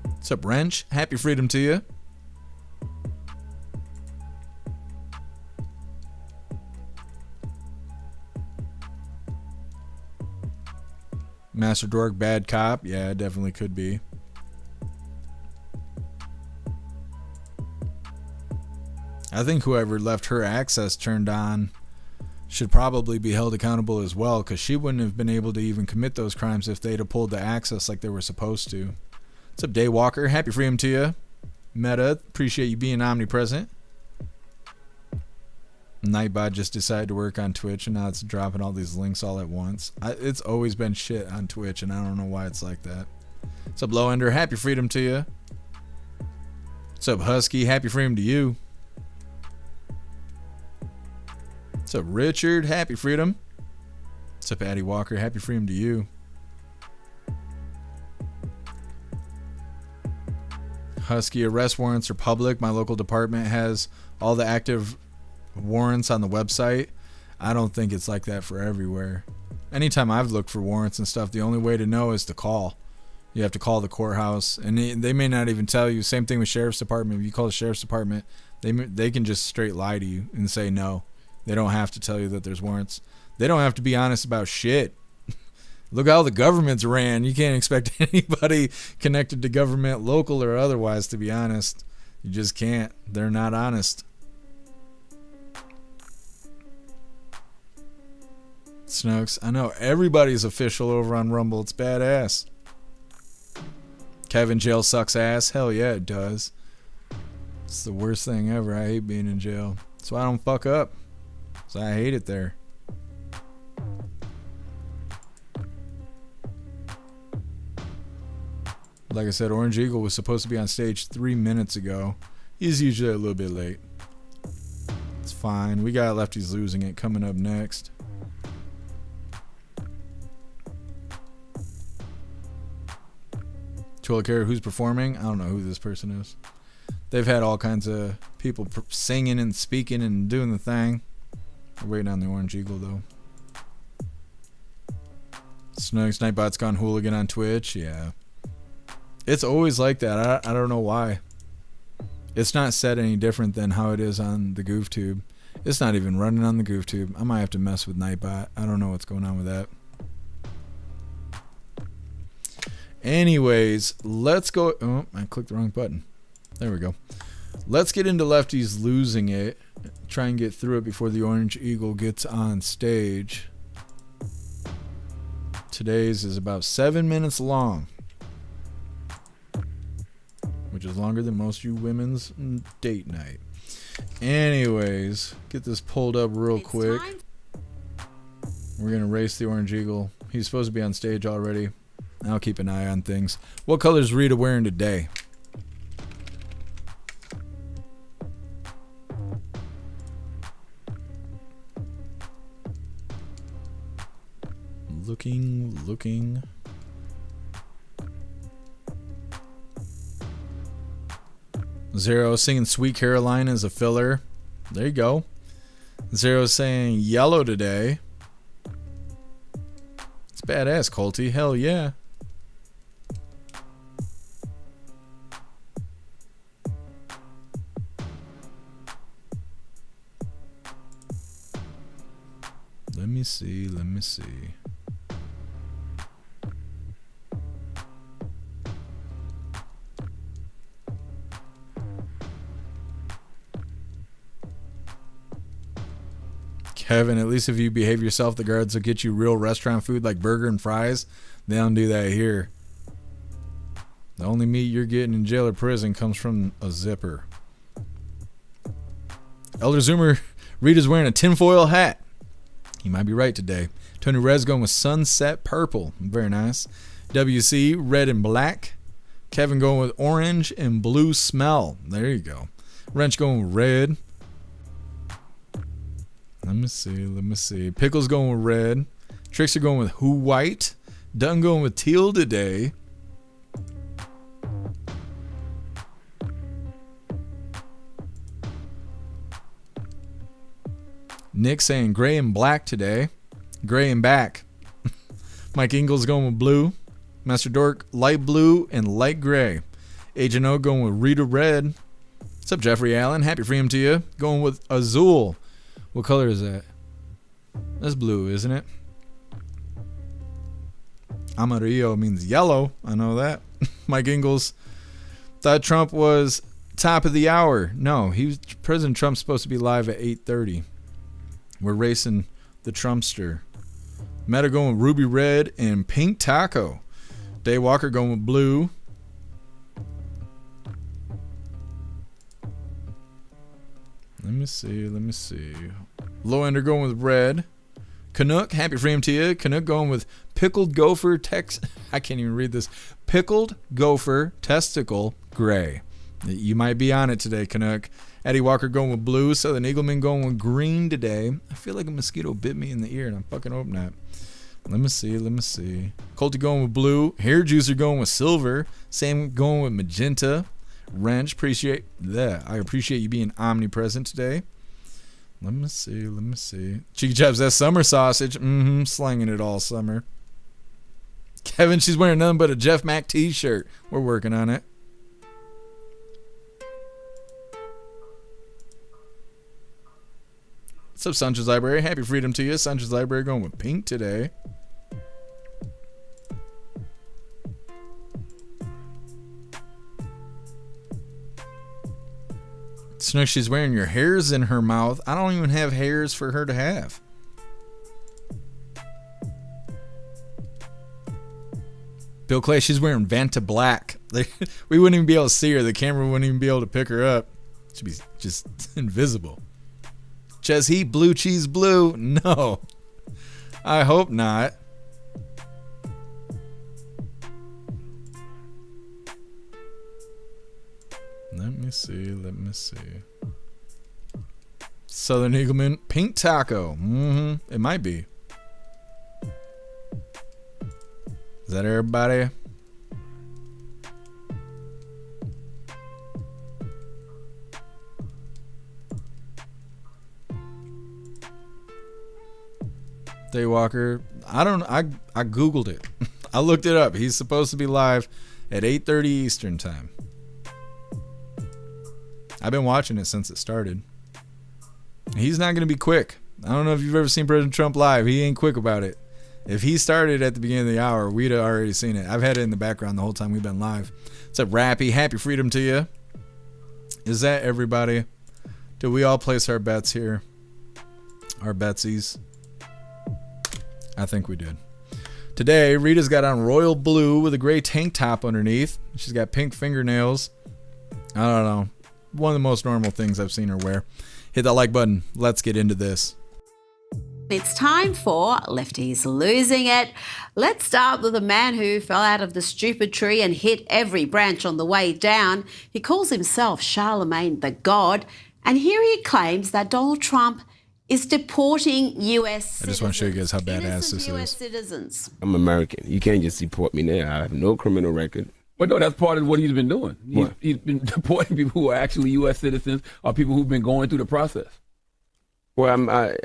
What's up, Wrench? Happy freedom to you. Master Dork, bad cop? Yeah, it definitely could be. I think whoever left her access turned on should probably be held accountable as well, because she wouldn't have been able to even commit those crimes if they'd have pulled the access like they were supposed to. What's up, Daywalker? Happy freedom to you. Meta, appreciate you being omnipresent. Nightbot just decided to work on Twitch, and now it's dropping all these links all at once. It's always been shit on Twitch, and I don't know why it's like that. What's up, Lowender? Happy freedom to you. What's up, Husky? Happy freedom to you. What's up, Richard? Happy freedom. What's up, Addie Walker? Happy freedom to you. Husky, arrest warrants are public. My local department has all the active warrants on the website. I don't think it's like that for everywhere. Anytime I've looked for warrants and stuff, the only way to know is to call. You have to call the courthouse, and they may not even tell you. Same thing with sheriff's department. If you call the sheriff's department, they can just straight lie to you and say no. They don't have to tell you that there's warrants. They don't have to be honest about shit. Look how the government's ran. You can't expect anybody connected to government, local or otherwise, to be honest. You just can't. They're not honest. Snooks, I know everybody's official over on Rumble. It's badass. Kevin, jail sucks ass. Hell yeah, it does. It's the worst thing ever. I hate being in jail. That's why I don't fuck up. So I hate it there. Like I said, Orange Eagle was supposed to be on stage 3 minutes ago. He's usually a little bit late. It's fine. We got Lefties Losing It coming up next. Care who's performing? I don't know who this person is. They've had all kinds of people singing and speaking and doing the thing. We're waiting on the Orange Eagle though. Snooks, Nightbot's gone hooligan on Twitch. Yeah. It's always like that. I don't know why. It's not set any different than how it is on the GoofTube. It's not even running on the GoofTube. I might have to mess with Nightbot. I don't know what's going on with that. Anyways, let's go. Oh, I clicked the wrong button. There we go. Let's get into Lefties Losing It. Try and get through it before the Orange Eagle gets on stage. Today's is about 7 minutes long, which is longer than most of you women's date night. Anyways, get this pulled up real quick. We're going to race the Orange Eagle. He's supposed to be on stage already. I'll keep an eye on things. What color is Rita wearing today? Looking. Zero singing Sweet Caroline as a filler. There you go. Zero saying yellow today. It's badass, Colty. Hell yeah. Let me see. Kevin, at least if you behave yourself, the guards will get you real restaurant food like burger and fries. They don't do that here. The only meat you're getting in jail or prison comes from a zipper. Elder Zoomer, Rita's wearing a tinfoil hat. He might be right today. Tony Rez going with sunset purple. Very nice. WC, red and black. Kevin going with orange and blue smell. There you go. Wrench going with red. Let me see. Pickles going with red. Trickster going with who white. Dunn going with teal today. Nick saying gray and black today. Gray and back. Mike Ingles going with blue. Master Dork, light blue and light gray. Agent O going with Rita red. What's up, Jeffrey Allen? Happy freedom to you. Going with azul. What color is that? That's blue, isn't it? Amarillo means yellow. I know that. Mike Ingles thought Trump was top of the hour. No, President Trump's supposed to be live at 8:30. We're racing the Trumpster. Meta going with ruby red and pink taco. Day Walker going with blue. Let me see. Low Ender going with red. Canuck, happy freedom to you. Canuck going with pickled gopher I can't even read this. Pickled gopher testicle gray. You might be on it today, Canuck. Eddie Walker going with blue. Southern Eagleman going with green today. I feel like a mosquito bit me in the ear, and I'm fucking hoping not. Let me see. Colty going with blue. Hair Juicer going with silver. Sam going with magenta. Wrench, appreciate that. I appreciate you being omnipresent today. Let me see. Cheeky Chaps, that summer sausage. Slanging it all summer. Kevin, she's wearing nothing but a Jeff Mack t-shirt. We're working on it. What's up, Sunshine Library? Happy freedom to you. Sunshine Library going with pink today. Snook, she's wearing your hairs in her mouth. I don't even have hairs for her to have. Bill Clay, she's wearing Vanta black. We wouldn't even be able to see her. The camera wouldn't even be able to pick her up. She'd be just invisible. Chess Heat, blue cheese blue. No. I hope not. Let me see. Southern Eagleman, pink taco. It might be. Is that everybody? Daywalker. I googled it. I looked it up. He's supposed to be live at 8:30 Eastern time. I've been watching it since it started. He's not going to be quick. I don't know if you've ever seen President Trump live. He ain't quick about it. If he started at the beginning of the hour, we'd have already seen it. I've had it in the background the whole time we've been live. It's a Rappy. Happy freedom to you. Is that everybody? Did we all place our bets here? Our betsies? I think we did. Today, Rita's got on royal blue with a gray tank top underneath. She's got pink fingernails. I don't know. One of the most normal things I've seen her wear. Hit that like button. Let's get into this. It's time for Lefties Losing It. Let's start with a man who fell out of the stupid tree and hit every branch on the way down. He calls himself Charlemagne the God, and here he claims that Donald Trump is deporting U.S. I just want to show you guys how badass this U.S. is. citizens. I'm American. You can't just deport me now. I have no criminal record. Well, no, that's part of what he's been doing. He's been deporting people who are actually U.S. citizens or people who've been going through the process. Well,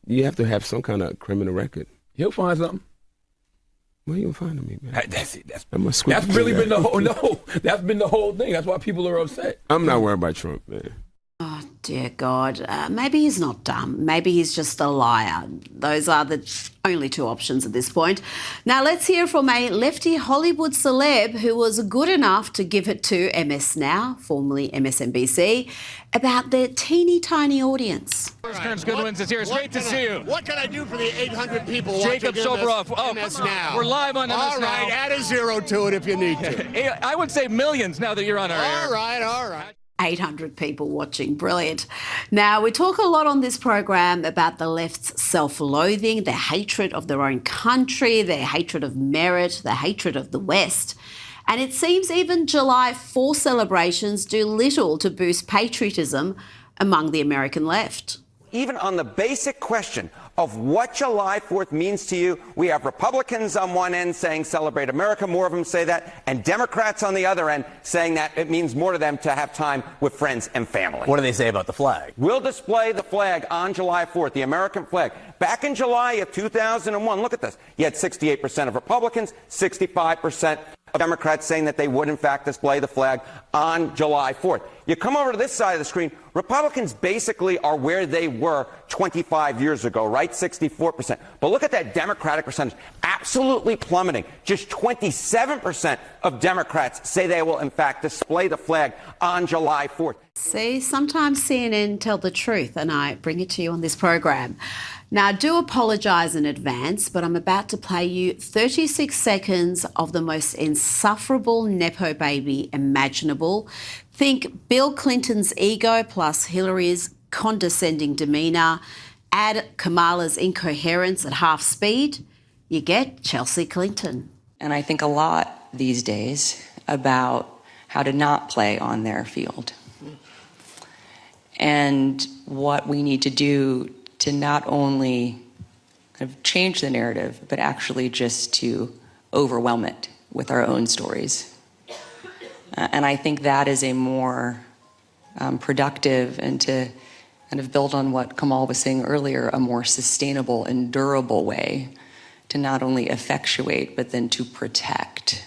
you have to have some kind of criminal record. He'll find something. Where you finding me, man? That's it. That's That's really been the whole. No, that's been the whole thing. That's why people are upset. I'm not worried about Trump, man. Oh, dear God. Maybe he's not dumb. Maybe he's just a liar. Those are the only two options at this point. Now, let's hear from a lefty Hollywood celeb who was good enough to give it to MS Now, formerly MSNBC, about their teeny tiny audience. Kearns Goodwins is here. It's great to see you. What can I do for the 800 people Jacob watching Soboroff. MS Now? We're live on MS Now. All right, add a zero to it if you need to. I would say millions now that you're on our air. All right. 800 people watching. Brilliant. Now, we talk a lot on this program about the left's self-loathing, their hatred of their own country, their hatred of merit, their hatred of the West. And it seems even July 4 celebrations do little to boost patriotism among the American left. Even on the basic question of what July 4th means to you, we have Republicans on one end saying celebrate America, more of them say that, and Democrats on the other end saying that it means more to them to have time with friends and family. What do they say about the flag? We'll display the flag on July 4th, the American flag. Back in July of 2001, look at this. You had 68% of Republicans, 65% of Democrats saying that they would, in fact, display the flag on July 4th. You come over to this side of the screen, Republicans basically are where they were 25 years ago, right? 64%. But look at that Democratic percentage, absolutely plummeting. Just 27% of Democrats say they will, in fact, display the flag on July 4th. See, sometimes CNN tell the truth, and I bring it to you on this program. Now, I do apologise in advance, but I'm about to play you 36 seconds of the most insufferable Nepo baby imaginable. Think Bill Clinton's ego plus Hillary's condescending demeanour. Add Kamala's incoherence at half speed. You get Chelsea Clinton. And I think a lot these days about how to not play on their field. And what we need to do to not only kind of change the narrative, but actually just to overwhelm it with our own stories. And I think that is a more productive and to kind of build on what Kamal was saying earlier, a more sustainable and durable way to not only effectuate, but then to protect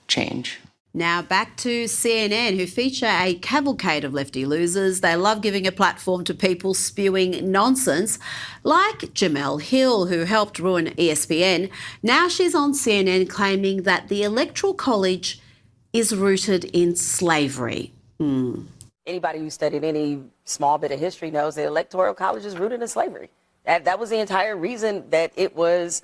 change. Now back to CNN, who feature a cavalcade of lefty losers. They love giving a platform to people spewing nonsense, like Jamel Hill, who helped ruin ESPN. Now she's on CNN claiming that the Electoral College is rooted in slavery. Anybody who studied any small bit of history knows that electoral college is rooted in slavery. That was the entire reason that it was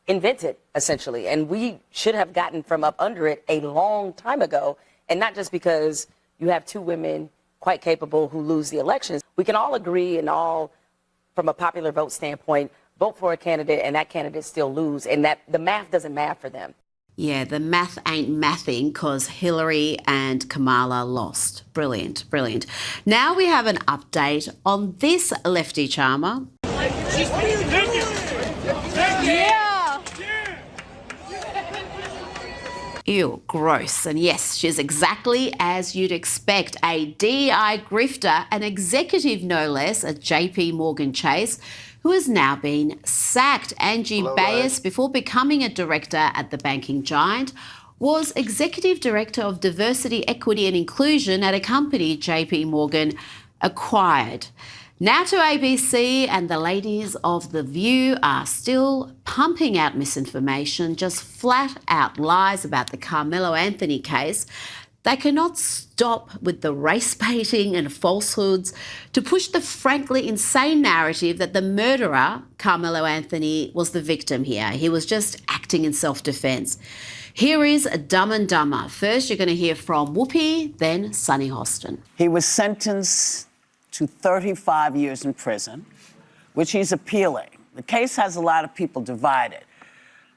invented, essentially. And we should have gotten from up under it a long time ago. And not just because you have two women quite capable who lose the elections. We can all agree and all, from a popular vote standpoint, vote for a candidate and that candidate still lose. And that the math doesn't math for them. Yeah, the math ain't mathing because Hillary and Kamala lost. Brilliant, brilliant. Now we have an update on this lefty charmer. Yeah. Ew, gross. And yes, she's exactly as you'd expect. A DI grifter, an executive no less at JP Morgan Chase, who has now been sacked. Angie Bayes, before becoming a director at the banking giant, was executive director of diversity, equity and inclusion at a company JP Morgan acquired. Now to ABC, and the ladies of The View are still pumping out misinformation, just flat out lies about the Carmelo Anthony case. They cannot stop with the race baiting and falsehoods to push the frankly insane narrative that the murderer, Carmelo Anthony, was the victim here. He was just acting in self-defense. Here is Dumb and Dumber. First, you're going to hear from Whoopi, then Sonny Hostin. He was sentenced to 35 years in prison, which he's appealing. The case has a lot of people divided.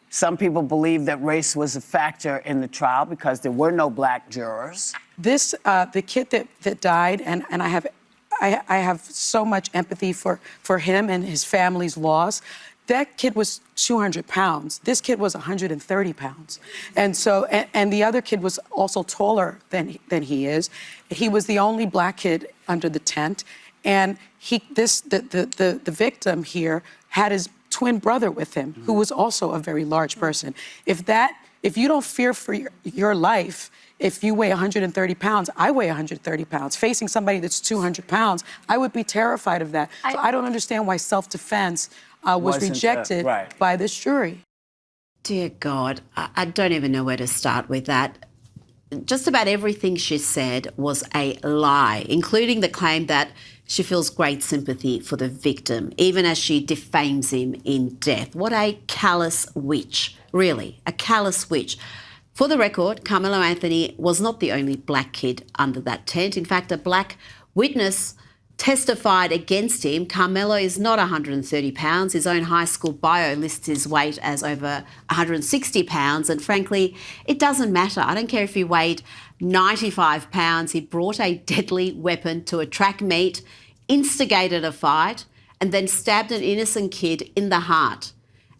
Some people believe that race was a factor in the trial because there were no black jurors. This, the kid that died, and I have so much empathy for him and his family's loss. That kid was 200 pounds. This kid was 130 pounds. And so, and the other kid was also taller than he is. He was the only black kid under the tent. And the victim here had his twin brother with him, who was also a very large person. If you don't fear for your life, if you weigh 130 pounds, I weigh 130 pounds. Facing somebody that's 200 pounds, I would be terrified of that. So I don't understand why self-defense was rejected by this jury. Dear God, I don't even know where to start with that. Just about everything she said was a lie, including the claim that she feels great sympathy for the victim, even as she defames him in death. What a callous witch, really, a callous witch. For the record, Carmelo Anthony was not the only black kid under that tent. In fact, a black witness testified against him. Carmelo is not 130 pounds. His own high school bio lists his weight as over 160 pounds. And frankly, it doesn't matter. I don't care if he weighed 95 pounds. He brought a deadly weapon to a track meet, instigated a fight, and then stabbed an innocent kid in the heart.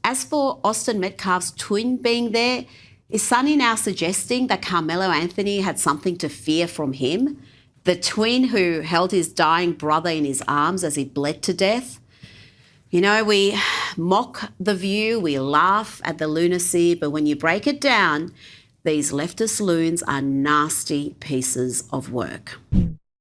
As for Austin Metcalf's twin being there, is Sonny now suggesting that Carmelo Anthony had something to fear from him? The twin who held his dying brother in his arms as he bled to death? You know, we mock The View, we laugh at the lunacy, but when you break it down, these leftist loons are nasty pieces of work.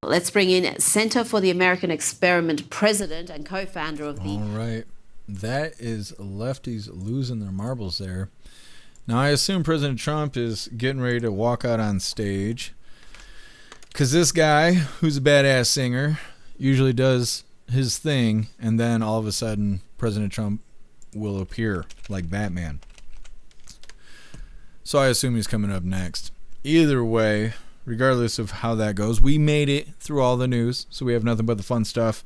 Let's bring in Center for the American Experiment president and co-founder of the... All right. That is lefties losing their marbles there. Now, I assume President Trump is getting ready to walk out on stage because this guy, who's a badass singer, usually does his thing, and then all of a sudden, President Trump will appear like Batman. So I assume he's coming up next. Either way, regardless of how that goes, we made it through all the news, so we have nothing but the fun stuff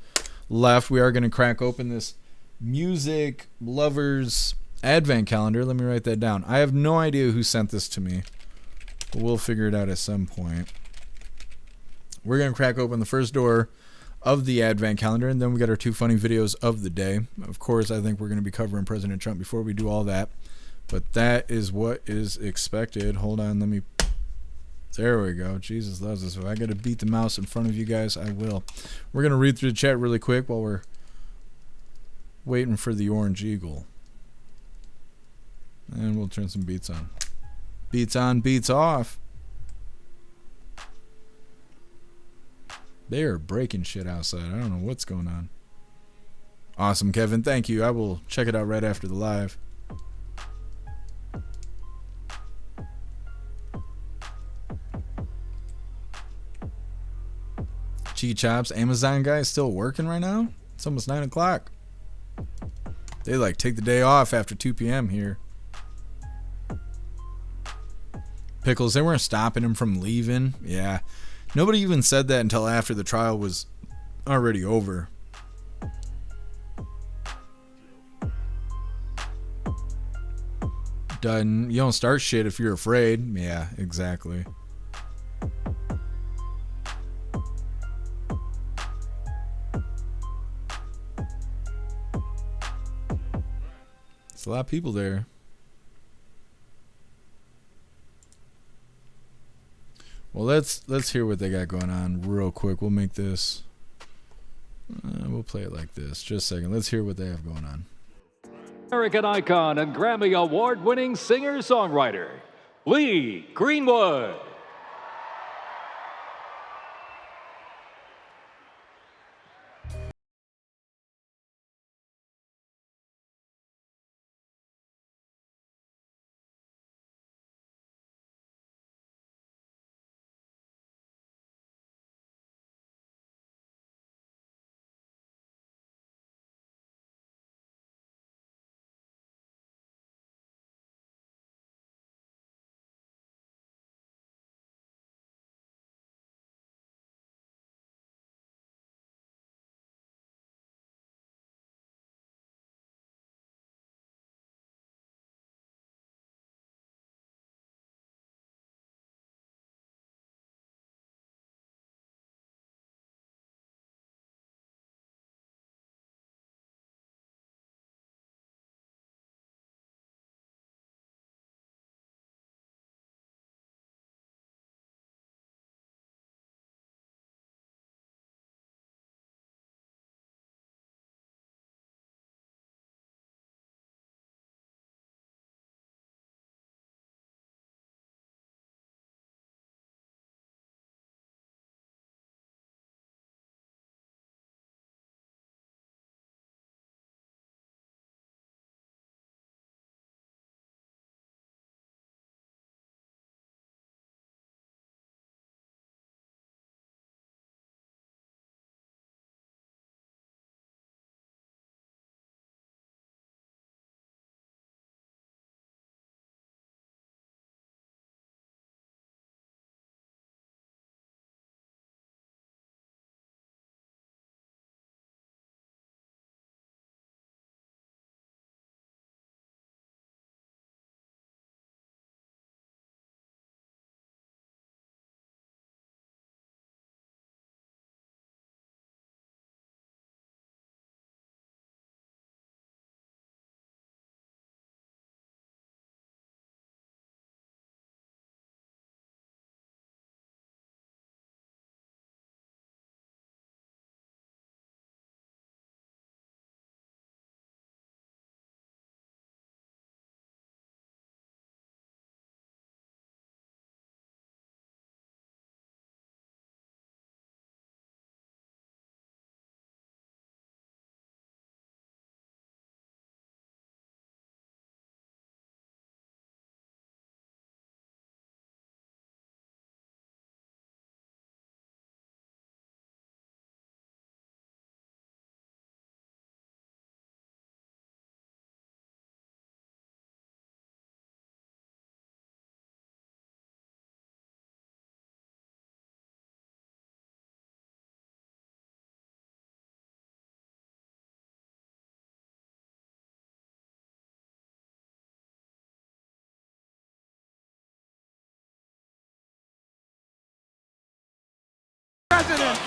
left. We are going to crack open this music lovers advent calendar. Let me write that down. I have no idea who sent this to me, but we'll figure it out at some point. We're going to crack open the first door of the advent calendar, and then we got our two funny videos of the day. Of course, I think we're going to be covering President Trump before we do all that, but that is what is expected. Hold on, let me... There we go. Jesus loves us. If I got to beat the mouse in front of you guys, I will. We're going to read through the chat really quick while we're waiting for the orange eagle. And we'll turn some beats on. Beats on, beats off. They are breaking shit outside. I don't know what's going on. Awesome, Kevin. Thank you. I will check it out right after the live. Cheeky Chops, Amazon guy is still working right now? It's almost 9 o'clock. They like take the day off after 2 p.m. here. Pickles, they weren't stopping him from leaving. Yeah. Nobody even said that until after the trial was already over. Done. You don't start shit if you're afraid. Yeah, exactly. There's a lot of people there. Well, let's hear what they got going on real quick. We'll make this. We'll play it like this. Just a second. Let's hear what they have going on. American icon and Grammy Award-winning singer-songwriter, Lee Greenwood. President.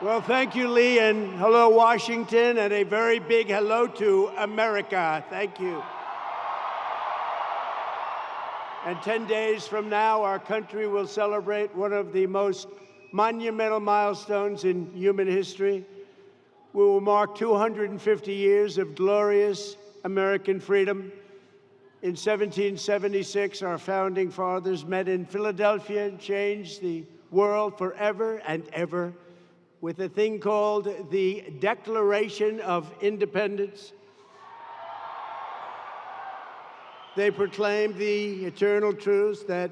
Well, thank you, Lee, and hello, Washington, and a very big hello to America. Thank you. And 10 days from now, our country will celebrate one of the most monumental milestones in human history. We will mark 250 years of glorious American freedom. In 1776, our founding fathers met in Philadelphia and changed the world forever and ever with a thing called the Declaration of Independence. They proclaim the eternal truths that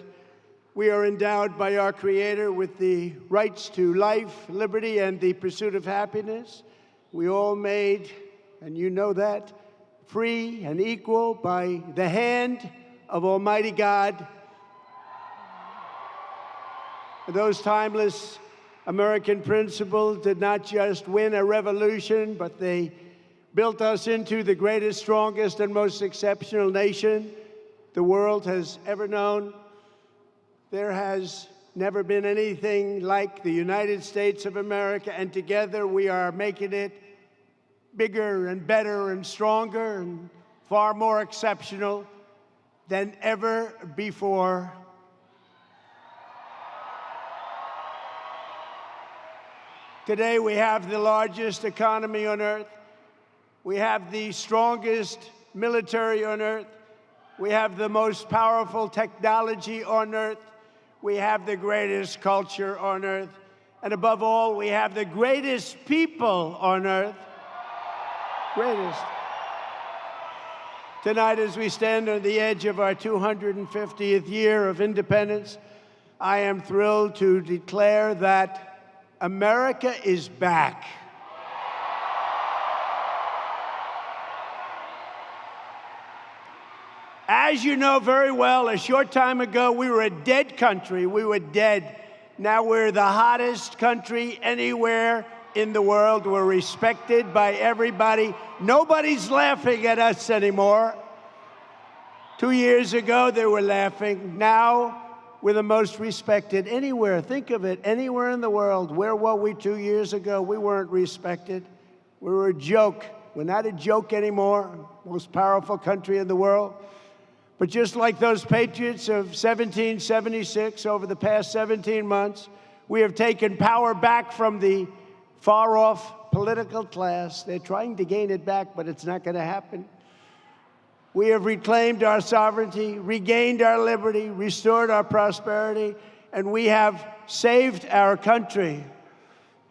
we are endowed by our Creator with the rights to life, liberty, and the pursuit of happiness. We all made, and you know that, free and equal by the hand of Almighty God. Those timeless American principles did not just win a revolution, but they built us into the greatest, strongest, and most exceptional nation the world has ever known. There has never been anything like the United States of America, and together we are making it bigger and better and stronger and far more exceptional than ever before. Today we have the largest economy on earth. We have the strongest military on earth. We have the most powerful technology on earth. We have the greatest culture on earth. And above all, we have the greatest people on earth. Greatest. Tonight, as we stand on the edge of our 250th year of independence, I am thrilled to declare that America is back. As you know very well, a short time ago, we were a dead country. We were dead. Now we're the hottest country anywhere in the world. We're respected by everybody. Nobody's laughing at us anymore. 2 years ago, they were laughing. Now, we're the most respected anywhere. Think of it, anywhere in the world. Where were we 2 years ago? We weren't respected. We were a joke. We're not a joke anymore. Most powerful country in the world. But just like those patriots of 1776, over the past 17 months, we have taken power back from the far-off political class. They're trying to gain it back, but it's not going to happen. We have reclaimed our sovereignty, regained our liberty, restored our prosperity, and we have saved our country.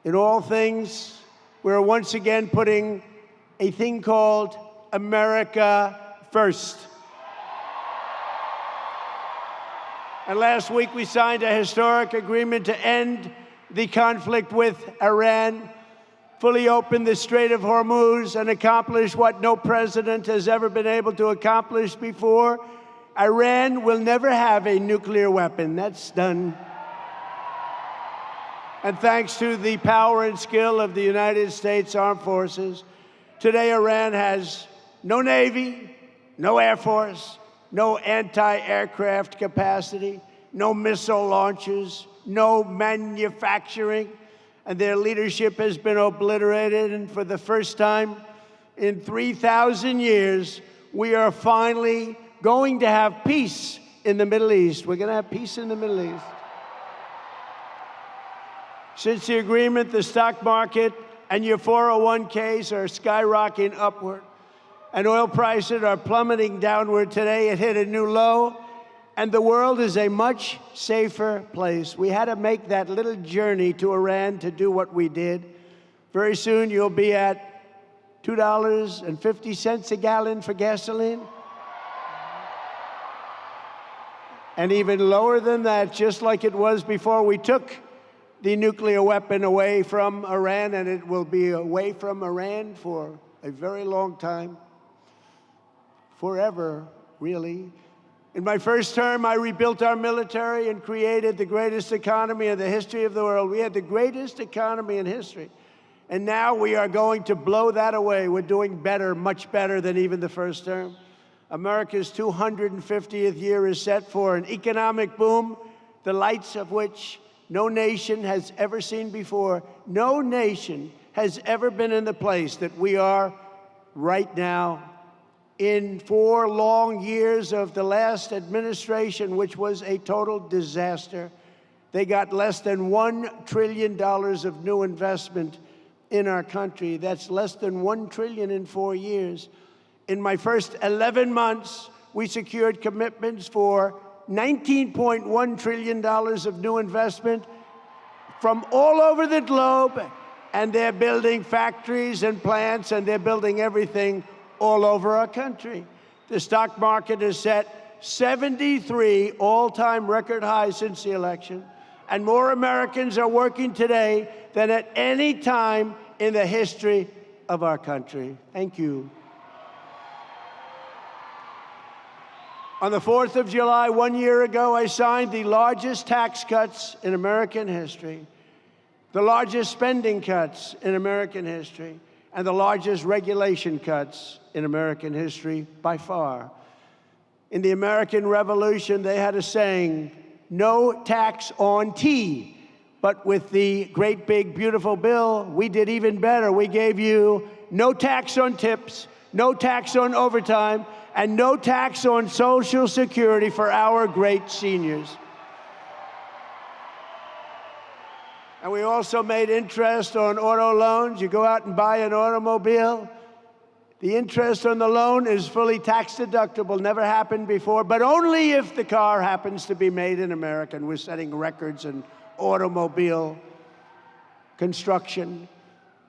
In all things, we're once again putting a thing called America first. And last week, we signed a historic agreement to end the conflict with Iran, fully open the Strait of Hormuz, and accomplish what no president has ever been able to accomplish before. Iran will never have a nuclear weapon. That's done. And thanks to the power and skill of the United States Armed Forces, today Iran has no Navy, no Air Force, no anti-aircraft capacity, no missile launchers, no manufacturing, and their leadership has been obliterated. And for the first time in 3,000 years, we are finally going to have peace in the Middle East. We're going to have peace in the Middle East. Since the agreement, the stock market and your 401ks are skyrocketing upward, and oil prices are plummeting downward. Today, it hit a new low, and the world is a much safer place. We had to make that little journey to Iran to do what we did. Very soon, you'll be at $2.50 a gallon for gasoline. And even lower than that, just like it was before we took the nuclear weapon away from Iran, and it will be away from Iran for a very long time. Forever, really. In my first term, I rebuilt our military and created the greatest economy in the history of the world. We had the greatest economy in history. And now we are going to blow that away. We're doing better, much better than even the first term. America's 250th year is set for an economic boom, the lights of which no nation has ever seen before. No nation has ever been in the place that we are right now. In 4 long years of the last administration, which was a total disaster, they got less than $1 trillion of new investment in our country. That's less than $1 trillion in 4 years. In my first 11 months, we secured commitments for $19.1 trillion of new investment, from all over the globe, and they're building factories and plants, and they're building everything all over our country. The stock market has set 73 all-time record highs since the election, and more Americans are working today than at any time in the history of our country. Thank you. On the 4th of July, 1 year ago, I signed the largest tax cuts in American history, the largest spending cuts in American history, and the largest regulation cuts in American history by far. In the American Revolution, they had a saying, no tax on tea. But with the great big beautiful bill, we did even better. We gave you no tax on tips, no tax on overtime, and no tax on Social Security for our great seniors. And we also made interest on auto loans. You go out and buy an automobile, the interest on the loan is fully tax deductible, never happened before, but only if the car happens to be made in America. And we're setting records in automobile construction.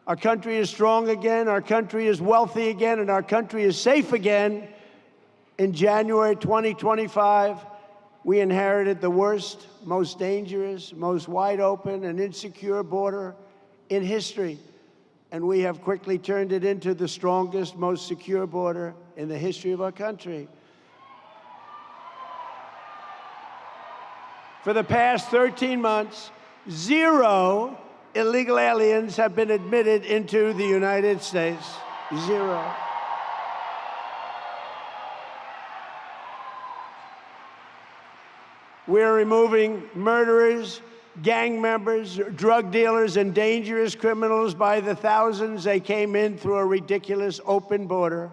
Our country is strong again, our country is wealthy again, and our country is safe again. In January 2025, we inherited the worst, most dangerous, most wide open and insecure border in history. And we have quickly turned it into the strongest, most secure border in the history of our country. For the past 13 months, 0 illegal aliens have been admitted into the United States. 0. We're removing murderers, gang members, drug dealers, and dangerous criminals by the thousands. They came in through a ridiculous open border.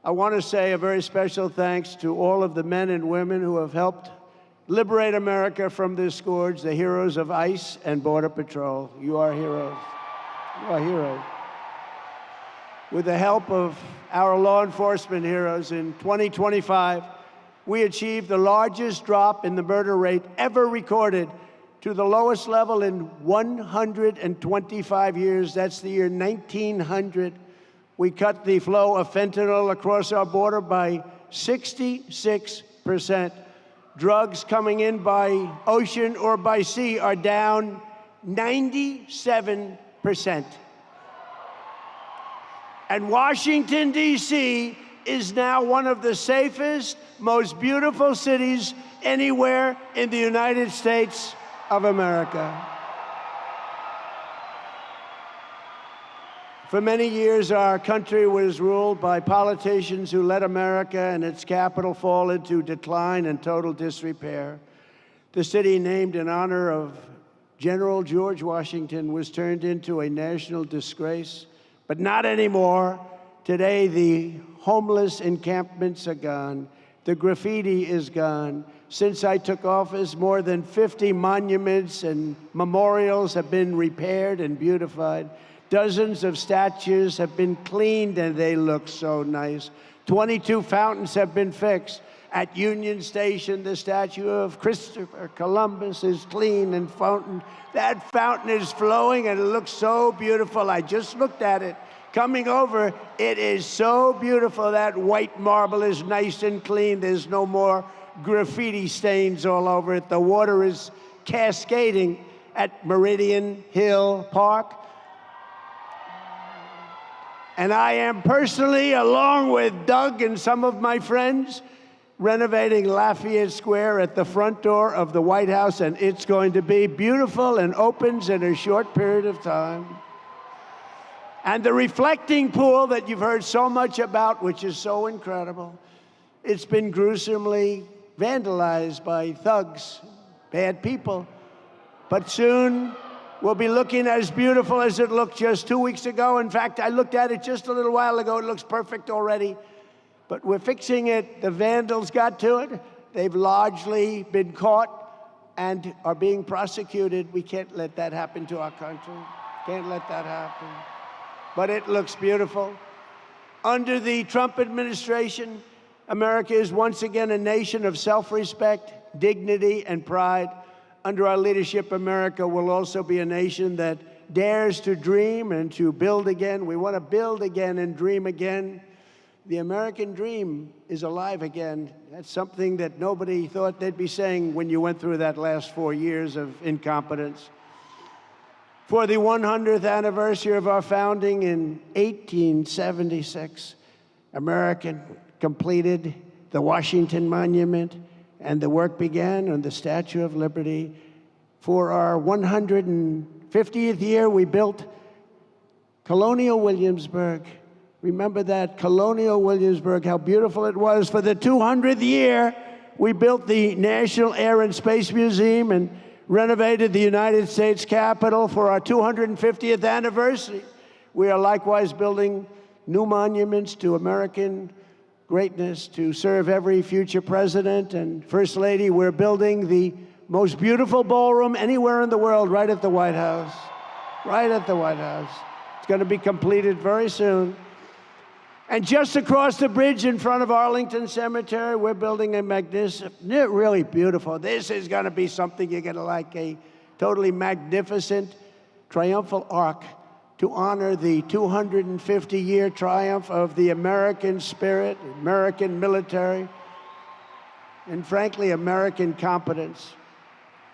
I want to say a very special thanks to all of the men and women who have helped liberate America from this scourge, the heroes of ICE and Border Patrol. You are heroes. You are heroes. With the help of our law enforcement heroes, in 2025, we achieved the largest drop in the murder rate ever recorded to the lowest level in 125 years. That's the year 1900. We cut the flow of fentanyl across our border by 66%. Drugs coming in by ocean or by sea are down 97%. And Washington, D.C. is now one of the safest, most beautiful cities anywhere in the United States of America. For many years, our country was ruled by politicians who let America and its capital fall into decline and total disrepair. The city named in honor of General George Washington was turned into a national disgrace, but not anymore. Today, the homeless encampments are gone. The graffiti is gone. Since I took office, more than 50 monuments and memorials have been repaired and beautified. Dozens of statues have been cleaned, and they look so nice. 22 fountains have been fixed. At Union Station, the statue of Christopher Columbus is clean and fountain. That fountain is flowing, and it looks so beautiful. I just looked at it. Coming over, it is so beautiful. That white marble is nice and clean. There's no more graffiti stains all over it. The water is cascading at Meridian Hill Park. And I am personally, along with Doug and some of my friends, renovating Lafayette Square at the front door of the White House, and it's going to be beautiful and opens in a short period of time. And the reflecting pool that you've heard so much about, which is so incredible, it's been gruesomely vandalized by thugs, bad people. But soon, we'll be looking as beautiful as it looked just 2 weeks ago. In fact, I looked at it just a little while ago. It looks perfect already. But we're fixing it. The vandals got to it. They've largely been caught and are being prosecuted. We can't let that happen to our country. Can't let that happen. But it looks beautiful. Under the Trump administration, America is once again a nation of self-respect, dignity, and pride. Under our leadership, America will also be a nation that dares to dream and to build again. We want to build again and dream again. The American dream is alive again. That's something that nobody thought they'd be saying when you went through that last 4 years of incompetence. For the 100th anniversary of our founding in 1876, America completed the Washington Monument, and the work began on the Statue of Liberty. For our 150th year, we built Colonial Williamsburg. Remember that, Colonial Williamsburg, how beautiful it was. For the 200th year, we built the National Air and Space Museum and renovated the United States Capitol. For our 250th anniversary, we are likewise building new monuments to American greatness to serve every future president and First Lady. We're building the most beautiful ballroom anywhere in the world right at the White House. Right at the White House. It's going to be completed very soon. And just across the bridge in front of Arlington Cemetery, we're building a magnificent, really beautiful. This is going to be something you're going to like, a totally magnificent triumphal arch to honor the 250-year triumph of the American spirit, American military, and frankly, American competence.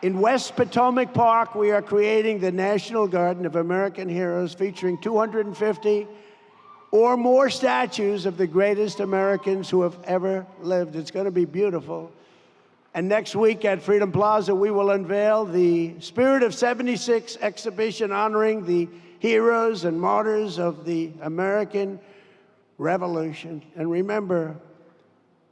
In West Potomac Park, we are creating the National Garden of American Heroes, featuring 250 or more statues of the greatest Americans who have ever lived. It's going to be beautiful. And next week at Freedom Plaza, we will unveil the Spirit of 76 exhibition honoring the heroes and martyrs of the American Revolution. And remember,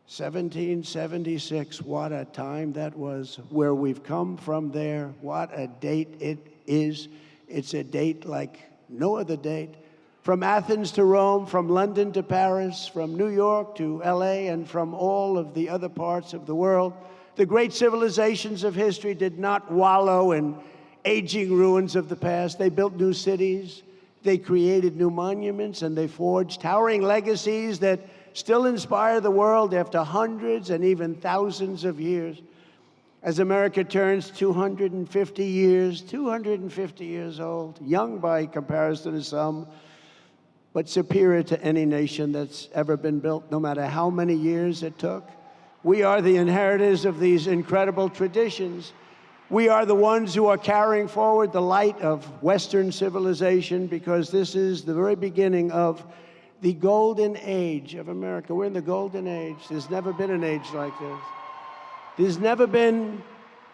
1776, what a time that was. Where we've come from there, what a date it is. It's a date like no other date. From Athens to Rome, from London to Paris, from New York to LA, and from all of the other parts of the world, the great civilizations of history did not wallow in aging ruins of the past. They built new cities, they created new monuments, and they forged towering legacies that still inspire the world after hundreds and even thousands of years. As America turns 250 years old, young by comparison to some, but superior to any nation that's ever been built, no matter how many years it took. We are the inheritors of these incredible traditions. We are the ones who are carrying forward the light of Western civilization, because this is the very beginning of the golden age of America. We're in the golden age. There's never been an age like this. There's never been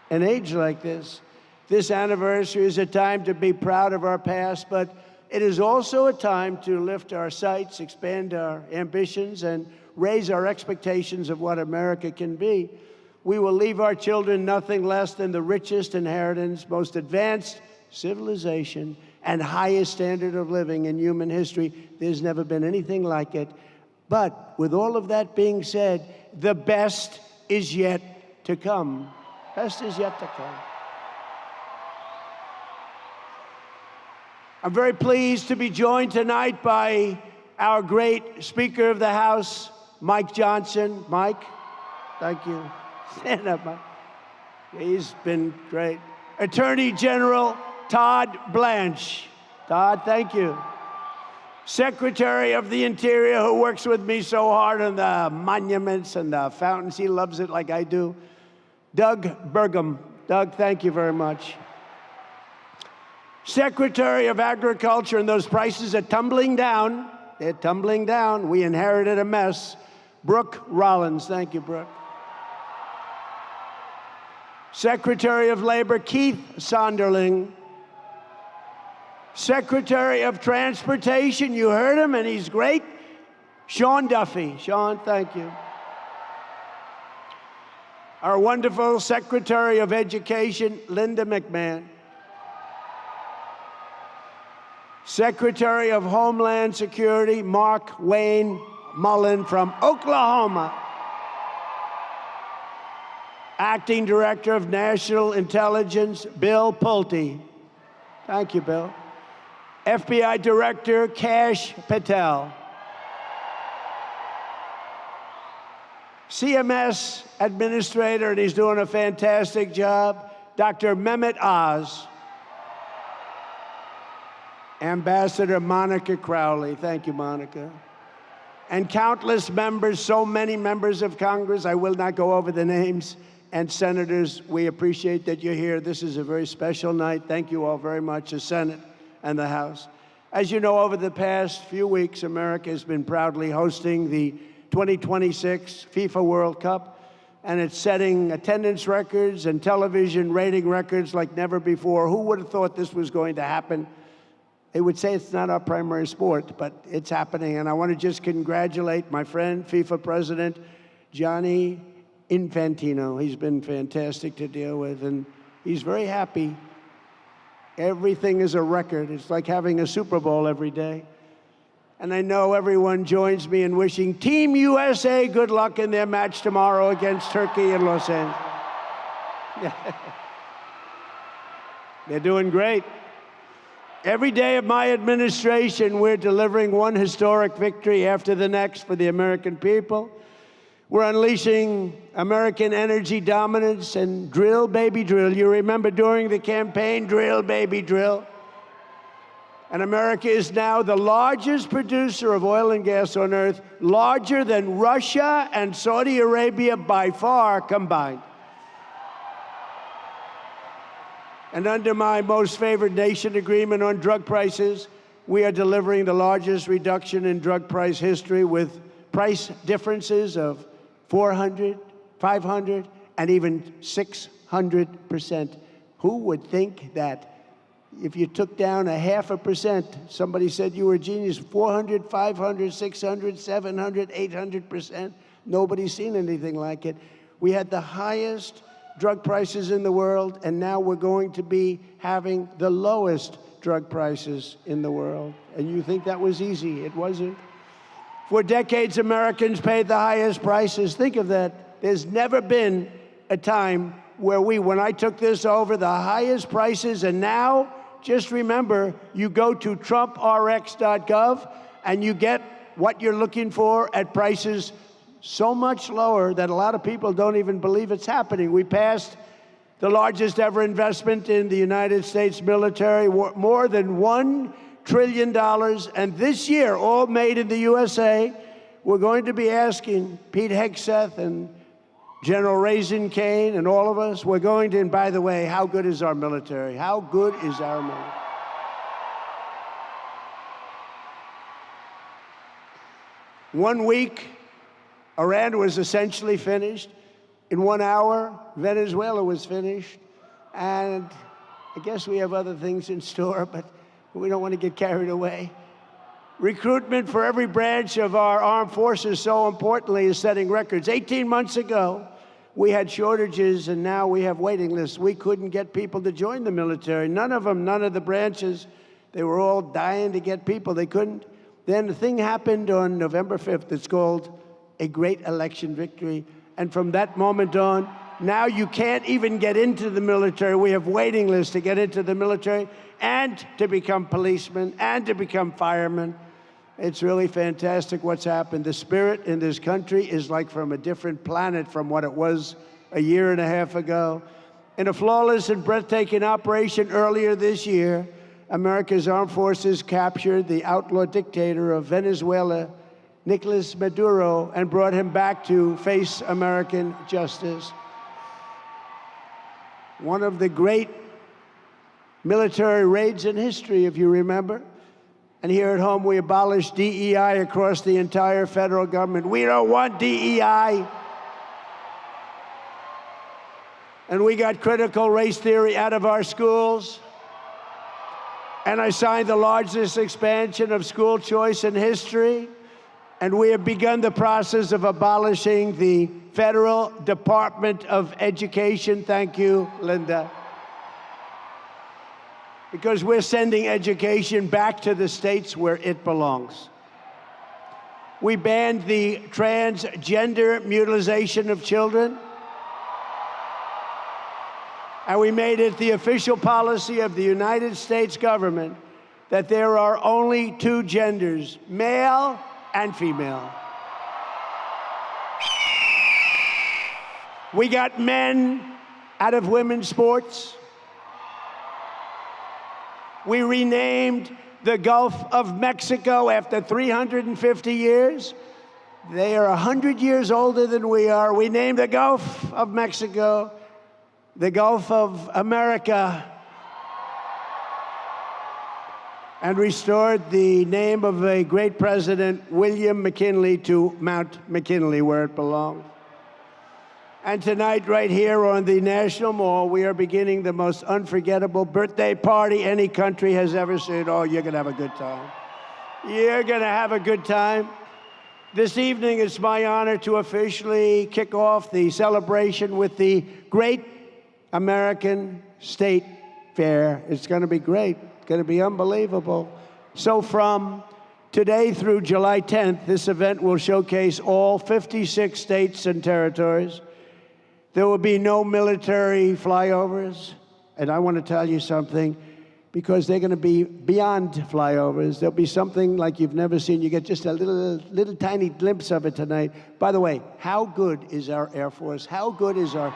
an age like this. This anniversary is a time to be proud of our past, but it is also a time to lift our sights, expand our ambitions, and raise our expectations of what America can be. We will leave our children nothing less than the richest inheritance, most advanced civilization, and highest standard of living in human history. There's never been anything like it. But with all of that being said, the best is yet to come. Best is yet to come. I'm very pleased to be joined tonight by our great Speaker of the House, Mike Johnson. Mike, thank you. Stand up, Mike. He's been great. Attorney General Todd Blanche. Todd, thank you. Secretary of the Interior, who works with me so hard on the monuments and the fountains. He loves it like I do. Doug Burgum. Doug, thank you very much. Secretary of Agriculture, and those prices are tumbling down. They're tumbling down. We inherited a mess. Brooke Rollins. Thank you, Brooke. Secretary of Labor, Keith Sonderling. Secretary of Transportation, you heard him, and he's great. Sean Duffy. Sean, thank you. Our wonderful Secretary of Education, Linda McMahon. Secretary of Homeland Security, Mark Wayne Mullen from Oklahoma. Acting Director of National Intelligence, Bill Pulte. Thank you, Bill. FBI Director, Kash Patel. CMS Administrator, and he's doing a fantastic job, Dr. Mehmet Oz, Ambassador Monica Crowley, thank you, Monica, and countless members, so many members of Congress, I will not go over the names, and senators, we appreciate that you're here. This is a very special night. Thank you all very much, the Senate and the House. As you know, over the past few weeks, America has been proudly hosting the 2026 FIFA World Cup, and it's setting attendance records and television rating records like never before. Who would have thought this was going to happen? They would say it's not our primary sport, but it's happening. And I want to just congratulate my friend, FIFA President Gianni Infantino. He's been fantastic to deal with, and he's very happy. Everything is a record. It's like having a Super Bowl every day. And I know everyone joins me in wishing Team USA good luck in their match tomorrow against Turkey in Los Angeles. They're doing great. Every day of my administration, we're delivering one historic victory after the next for the American people. We're unleashing American energy dominance and drill, baby, drill. You remember during the campaign, drill, baby, drill. And America is now the largest producer of oil and gas on earth, larger than Russia and Saudi Arabia by far combined. And under my most favored nation agreement on drug prices, we are delivering the largest reduction in drug price history with price differences of 400, 500, and even 600%. Who would think that if you took down 0.5%, somebody said you were a genius, 400, 500, 600, 700, 800%? Nobody's seen anything like it. We had the highest drug prices in the world, and now we're going to be having the lowest drug prices in the world. And you think that was easy. It wasn't. For decades, Americans paid the highest prices. Think of that. There's never been a time where when I took this over, the highest prices, and now, just remember, you go to TrumpRx.gov and you get what you're looking for at prices so much lower that a lot of people don't even believe it's happening. We passed the largest ever investment in the United States military, more than $1 trillion. And this year, all made in the USA, we're going to be asking Pete Hegseth and General Raisin Kane and all of us, we're going to, and by the way, how good is our military? How good is our military? One week, Iran was essentially finished. In 1 hour, Venezuela was finished. And I guess we have other things in store, but we don't want to get carried away. Recruitment for every branch of our armed forces, so importantly, is setting records. 18 months ago, we had shortages, and now we have waiting lists. We couldn't get people to join the military. None of them, none of the branches. They were all dying to get people. They couldn't. Then the thing happened on November 5th. It's called a great election victory. And from that moment on, now you can't even get into the military. We have waiting lists to get into the military and to become policemen and to become firemen. It's really fantastic what's happened. The spirit in this country is like from a different planet from what it was a year and a half ago. In a flawless and breathtaking operation earlier this year, America's armed forces captured the outlaw dictator of Venezuela, Nicolas Maduro, and brought him back to face American justice. One of the great military raids in history, if you remember. And here at home, we abolished DEI across the entire federal government. We don't want DEI. And we got critical race theory out of our schools. And I signed the largest expansion of school choice in history. And we have begun the process of abolishing the Federal Department of Education. Thank you, Linda. Because we're sending education back to the states where it belongs. We banned the transgender mutilation of children. And we made it the official policy of the United States government that there are only two genders, male and female. We got men out of women's sports. We renamed the Gulf of Mexico after 350 years. They are 100 years older than we are. We named the Gulf of Mexico the Gulf of America, and restored the name of a great president, William McKinley, to Mount McKinley, where it belongs. And tonight, right here on the National Mall, we are beginning the most unforgettable birthday party any country has ever seen. Oh, you're going to have a good time. You're going to have a good time. This evening, it's my honor to officially kick off the celebration with the Great American State Fair. It's going to be great. It's going to be unbelievable. So from today through July 10th, this event will showcase all 56 states and territories. There will be no military flyovers. And I want to tell you something, because they're going to be beyond flyovers. There'll be something like you've never seen. You get just a little tiny glimpse of it tonight. By the way, how good is our Air Force? How good is our...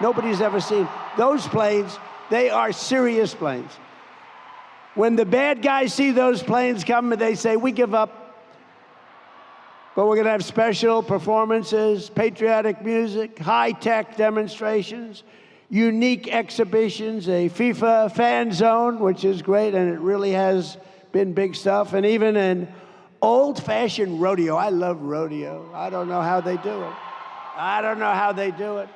Nobody's ever seen those planes. They are serious planes. When the bad guys see those planes come, they say, we give up. But we're going to have special performances, patriotic music, high-tech demonstrations, unique exhibitions, a FIFA fan zone, which is great, and it really has been big stuff, and even an old-fashioned rodeo. I love rodeo. I don't know how they do it. I don't know how they do it.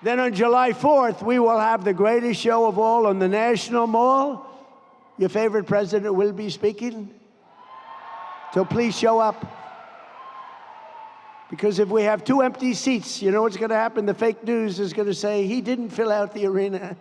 Then on July 4th, we will have the greatest show of all on the National Mall. Your favorite president will be speaking. So please show up. Because if we have 2 empty seats, you know what's going to happen? The fake news is going to say, he didn't fill out the arena.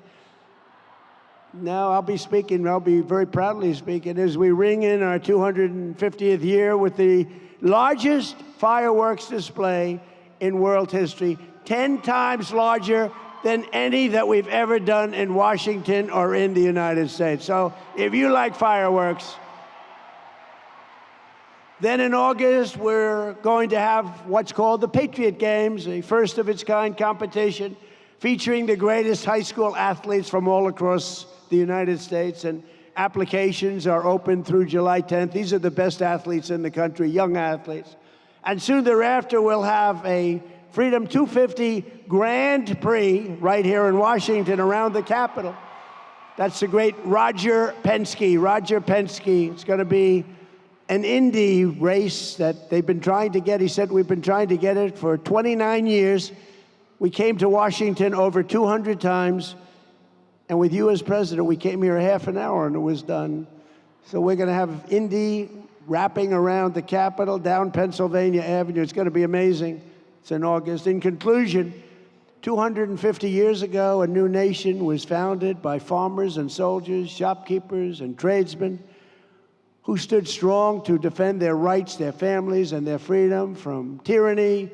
No, I'll be speaking. I'll be very proudly speaking as we ring in our 250th year with the largest fireworks display in world history, 10 times larger than any that we've ever done in Washington or in the United States. So if you like fireworks, then in August, we're going to have what's called the Patriot Games, a first-of-its-kind competition featuring the greatest high school athletes from all across the United States. And applications are open through July 10th. These are the best athletes in the country, young athletes. And soon thereafter, we'll have a Freedom 250 Grand Prix right here in Washington around the Capitol. That's the great Roger Penske. Roger Penske. It's going to be an Indy race that they've been trying to get. He said, we've been trying to get it for 29 years. We came to Washington over 200 times. And with you as president, we came here half an hour and it was done. So we're going to have Indy wrapping around the Capitol, down Pennsylvania Avenue. It's going to be amazing. It's in August. In conclusion, 250 years ago, a new nation was founded by farmers and soldiers, shopkeepers and tradesmen who stood strong to defend their rights, their families, and their freedom from tyranny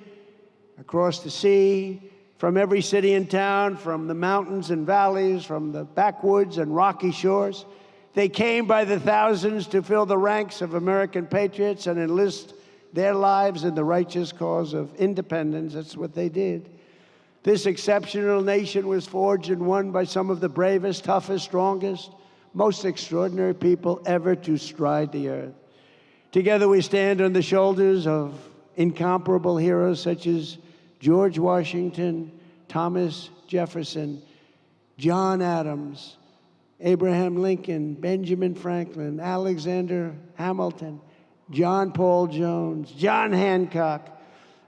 across the sea, from every city and town, from the mountains and valleys, from the backwoods and rocky shores. They came by the thousands to fill the ranks of American patriots and enlist their lives in the righteous cause of independence. That's what they did. This exceptional nation was forged and won by some of the bravest, toughest, strongest, most extraordinary people ever to stride the earth. Together we stand on the shoulders of incomparable heroes such as George Washington, Thomas Jefferson, John Adams, Abraham Lincoln, Benjamin Franklin, Alexander Hamilton, John Paul Jones, John Hancock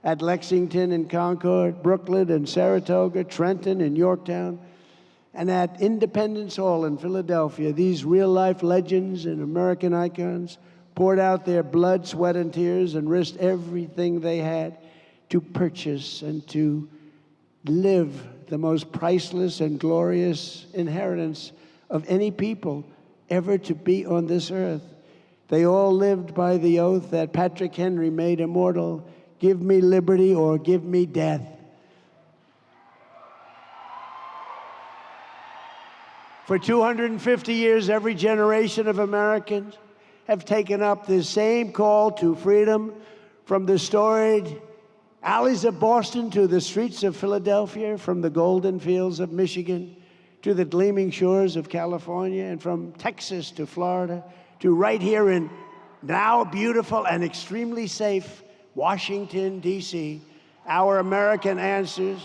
at Lexington and Concord, Brooklyn and Saratoga, Trenton and Yorktown, and at Independence Hall in Philadelphia. These real-life legends and American icons poured out their blood, sweat, and tears and risked everything they had to purchase and to live the most priceless and glorious inheritance of any people ever to be on this earth. They all lived by the oath that Patrick Henry made immortal: give me liberty or give me death. For 250 years, every generation of Americans have taken up this same call to freedom, from the storied alleys of Boston to the streets of Philadelphia, from the golden fields of Michigan to the gleaming shores of California, and from Texas to Florida to right here in now beautiful and extremely safe Washington, D.C., our American ancestors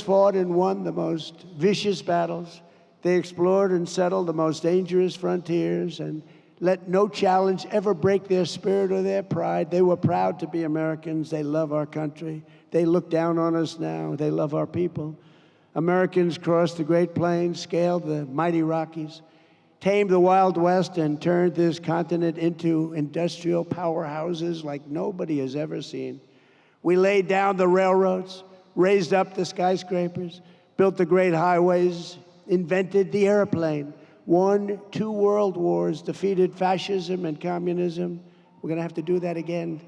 fought and won the most vicious battles. They explored and settled the most dangerous frontiers and let no challenge ever break their spirit or their pride. They were proud to be Americans. They love our country. They look down on us now. They love our people. Americans crossed the Great Plains, scaled the mighty Rockies, tamed the Wild West, and turned this continent into industrial powerhouses like nobody has ever seen. We laid down the railroads, raised up the skyscrapers, built the great highways, invented the airplane, won 2 world wars, defeated fascism and communism. We're going to have to do that again.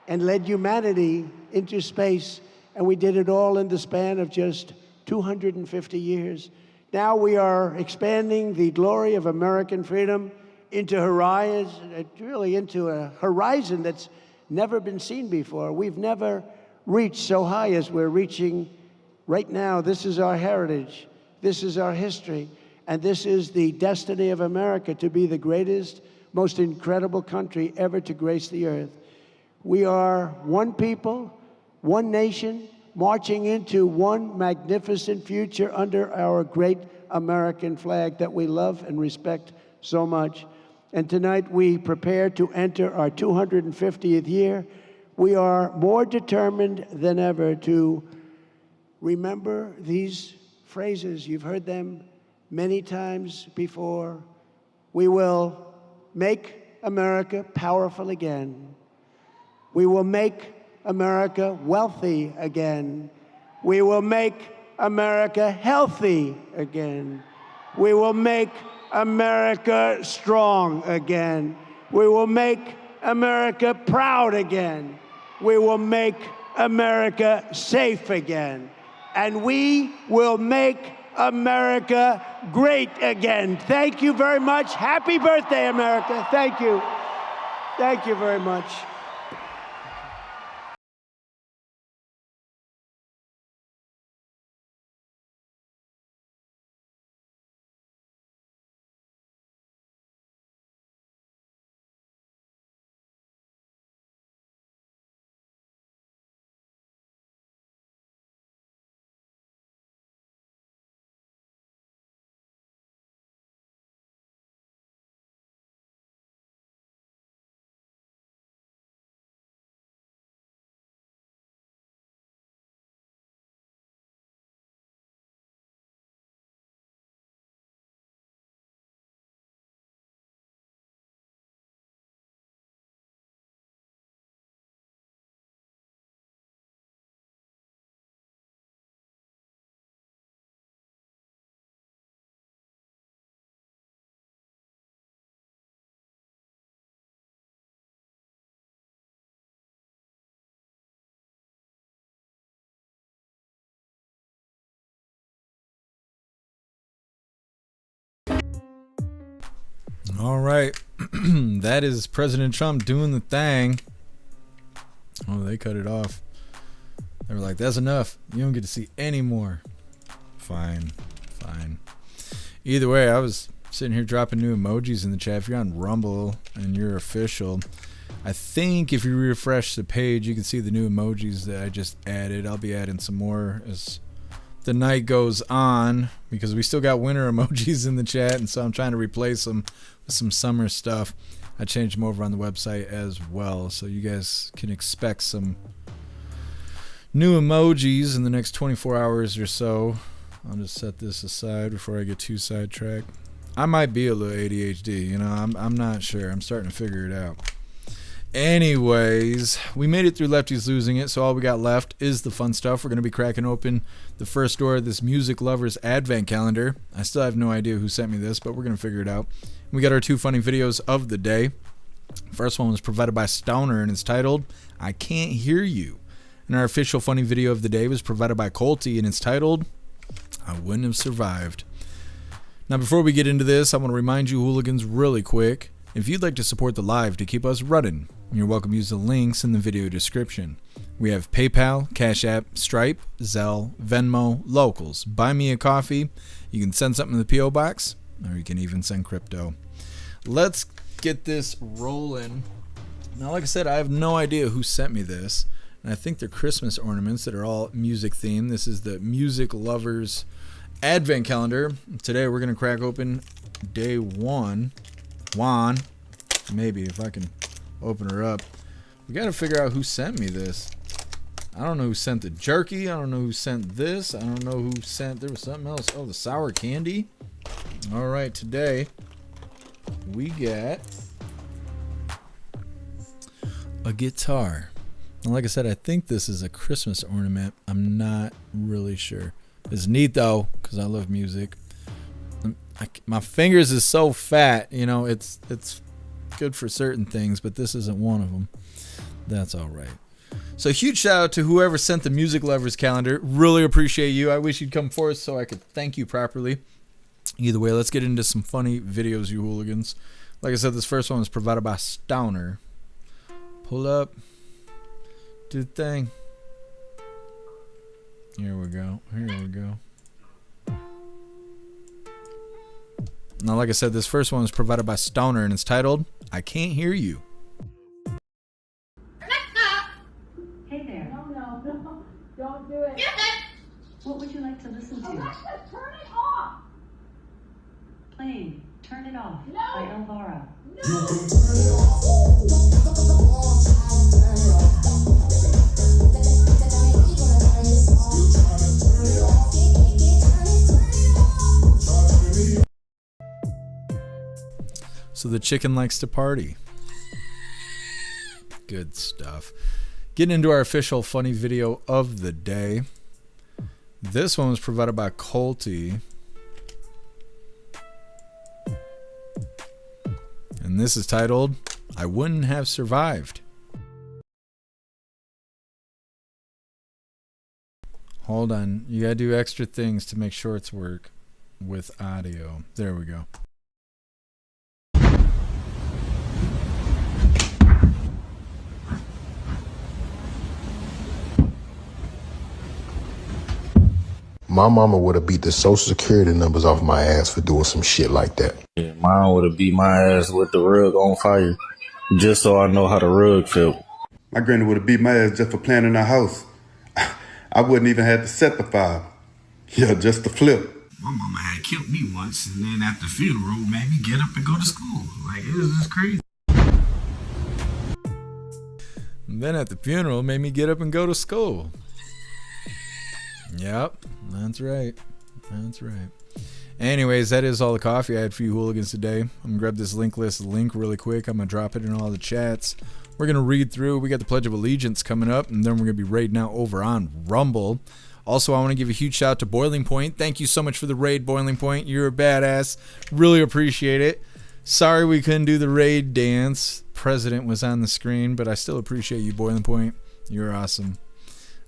And led humanity into space. And we did it all in the span of just 250 years. Now we are expanding the glory of American freedom into into a horizon that's never been seen before. We've never reached so high as we're reaching right now. This is our heritage. This is our history. And this is the destiny of America, to be the greatest, most incredible country ever to grace the earth. We are one people, one nation, marching into one magnificent future under our great American flag that we love and respect so much. And tonight we prepare to enter our 250th year. We are more determined than ever to remember these phrases. You've heard them many times before. We will make America powerful again. We will make America wealthy again. We will make America healthy again. We will make America strong again. We will make America proud again. We will make America safe again. And we will make America great again. Thank you very much. Happy birthday, America. Thank you. Thank you very much. All right. That is President Trump doing the thing. Oh, they cut it off. They were like, that's enough. You don't get to see any more. Fine. Either way, I was sitting here dropping new emojis in the chat. If you're on Rumble and you're official, I think if you refresh the page, you can see the new emojis that I just added. I'll be adding some more as the night goes on, because we still got winter emojis in the chat, and so I'm trying to replace them with some summer stuff. I changed them over on the website as well, so you guys can expect some new emojis in the next 24 hours or so. I'll just set this aside before I get too sidetracked. I might be a little ADHD, you know, I'm not sure. I'm starting to figure it out. Anyways, we made it through Lefties Losing It, so all we got left is the fun stuff. We're going to be cracking open the first door of this Music Lovers Advent Calendar. I still have no idea who sent me this, but we're going to figure it out. We got our two funny videos of the day. First one was provided by Stoner, and it's titled, I Can't Hear You. And our official funny video of the day was provided by Colty, and it's titled, I Wouldn't Have Survived. Now, before we get into this, I want to remind you, hooligans, really quick, If you'd like to support the live to keep us running, you're welcome to use the links in the video description. We have PayPal, Cash App, Stripe, Zelle, Venmo, Locals. Buy me a coffee. You can send something in the P.O. box, or you can even send crypto. Let's get this rolling. Now, like I said, I have no idea who sent me this. And I think they're Christmas ornaments that are all music themed. This is the Music Lovers Advent Calendar. Today we're going to crack open day one. Maybe if I can open her up. We got to figure out who sent me this. I don't know who sent the jerky. I don't know who sent this. I don't know who sent... There was something else. Oh, the sour candy. All right, today we got a guitar. And like I said, I think this is a Christmas ornament. I'm not really sure. It's neat though, because I love music. My fingers is so fat, you know, it's good for certain things, but this isn't one of them. That's all right. So huge shout out to whoever sent the Music Lovers calendar. Really appreciate you. I wish you'd come forth so I could thank you properly. Either way, let's get into some funny videos, you hooligans. Like I said, this first one was provided by Stowner. Pull up. Do the thing. Here we go. Now, like I said, this first one was provided by Stowner, and it's titled, I Can't Hear You. Hey there. No. Don't do it. What would you like to listen to? Alexa, turn it off. Playing Turn It Off by Elvira. So the chicken likes to party. Good stuff. Getting into our official funny video of the day. This one was provided by Colty. And this is titled, I Wouldn't Have Survived. Hold on. You gotta do extra things to make shorts work with audio. There we go. My mama would have beat the social security numbers off my ass for doing some shit like that. Yeah, mine would have beat my ass with the rug on fire, just so I know how the rug felt. My granny would have beat my ass just for planning our house. I wouldn't even have to set the fire. Yeah, just the flip. My mama had killed me once, and then at the funeral made me get up and go to school. Like, it was just crazy. And then at the funeral made me get up and go to school. Yep, that's right. Anyways, that is all the coffee I had for you hooligans today. I'm going to grab this link really quick. I'm going to drop it in all the chats. We're going to read through. We got the Pledge of Allegiance coming up, and then we're going to be raiding out over on Rumble. Also, I want to give a huge shout out to Boiling Point. Thank you so much for the raid, Boiling Point. You're a badass. Really appreciate it. Sorry we couldn't do the raid dance. President was on the screen, but I still appreciate you, Boiling Point. You're awesome.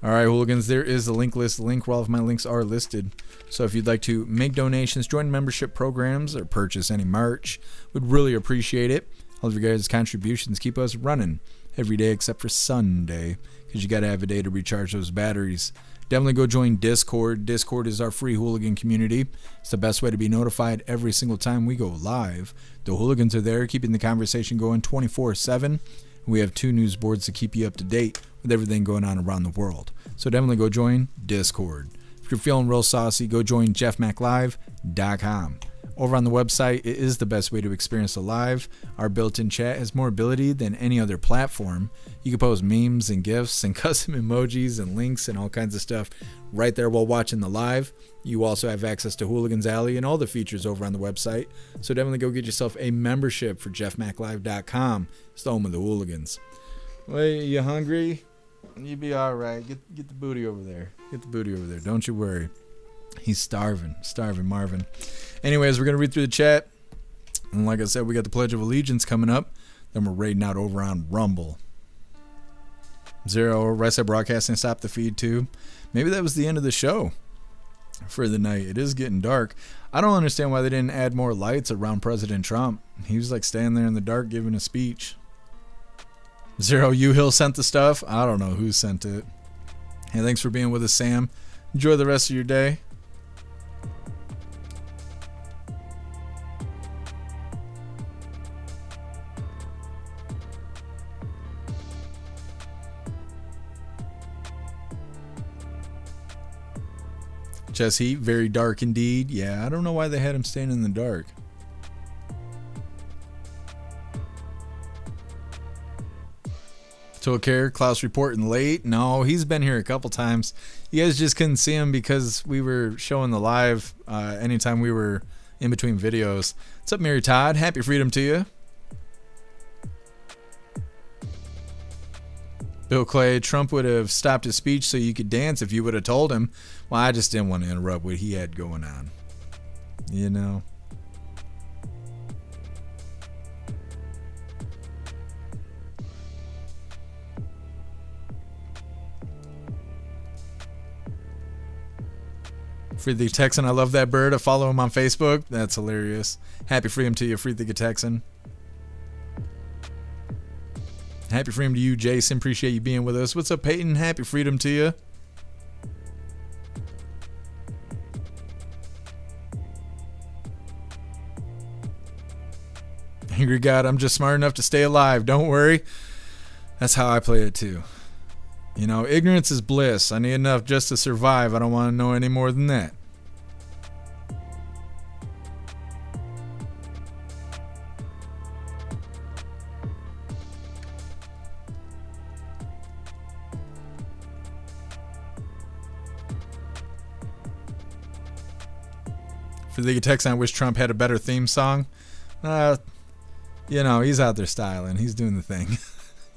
All right, hooligans, there is the link list. The link where all of my links are listed. So if you'd like to make donations, join membership programs, or purchase any merch, would really appreciate it. All of your guys' contributions keep us running every day except for Sunday, because you got to have a day to recharge those batteries. Definitely go join Discord. Discord is our free hooligan community. It's the best way to be notified every single time we go live. The hooligans are there keeping the conversation going 24/7. We have 2 news boards to keep you up to date with everything going on around the world. So definitely go join Discord. If you're feeling real saucy, go join jeffmaclive.com. Over on the website, it is the best way to experience the live. Our built-in chat has more ability than any other platform. You can post memes and GIFs and custom emojis and links and all kinds of stuff right there while watching the live. You also have access to Hooligans Alley and all the features over on the website. So definitely go get yourself a membership for jeffmaclive.com. It's the home of the hooligans. Well, you hungry? You be all right. Get the booty over there. Don't you worry. He's starving Marvin. Anyways, we're going to read through the chat. And like I said, we got the Pledge of Allegiance coming up. Then we're raiding out over on Rumble. Zero, Right Side Broadcasting stopped the feed too. Maybe that was the end of the show. for the night. It is getting dark. I don't understand why they didn't add more lights around President Trump. He was like standing there in the dark giving a speech. Zero U Hill sent the stuff. I don't know who sent it. Hey, thanks for being with us, Sam. Enjoy the rest of your day. Chess Heat, very dark indeed. Yeah, I don't know why they had him staying in the dark. Took care. Klaus reporting late. No, he's been here a couple times. You guys just couldn't see him because we were showing the live anytime we were in between videos. What's up, Mary Todd? Happy freedom to you. Bill Clay, Trump would have stopped his speech so you could dance if you would have told him. Well, I just didn't want to interrupt what he had going on. You know. Free the Texan, I love that bird. I follow him on Facebook. That's hilarious. Happy freedom to you, Free the Texan. Happy freedom to you, Jason. Appreciate you being with us. What's up, Peyton? Happy freedom to you. Angry God, I'm just smart enough to stay alive. Don't worry. That's how I play it too. You know, ignorance is bliss. I need enough just to survive. I don't want to know any more than that. For the Texan, I wish Trump had a better theme song. You know, he's out there styling. He's doing the thing.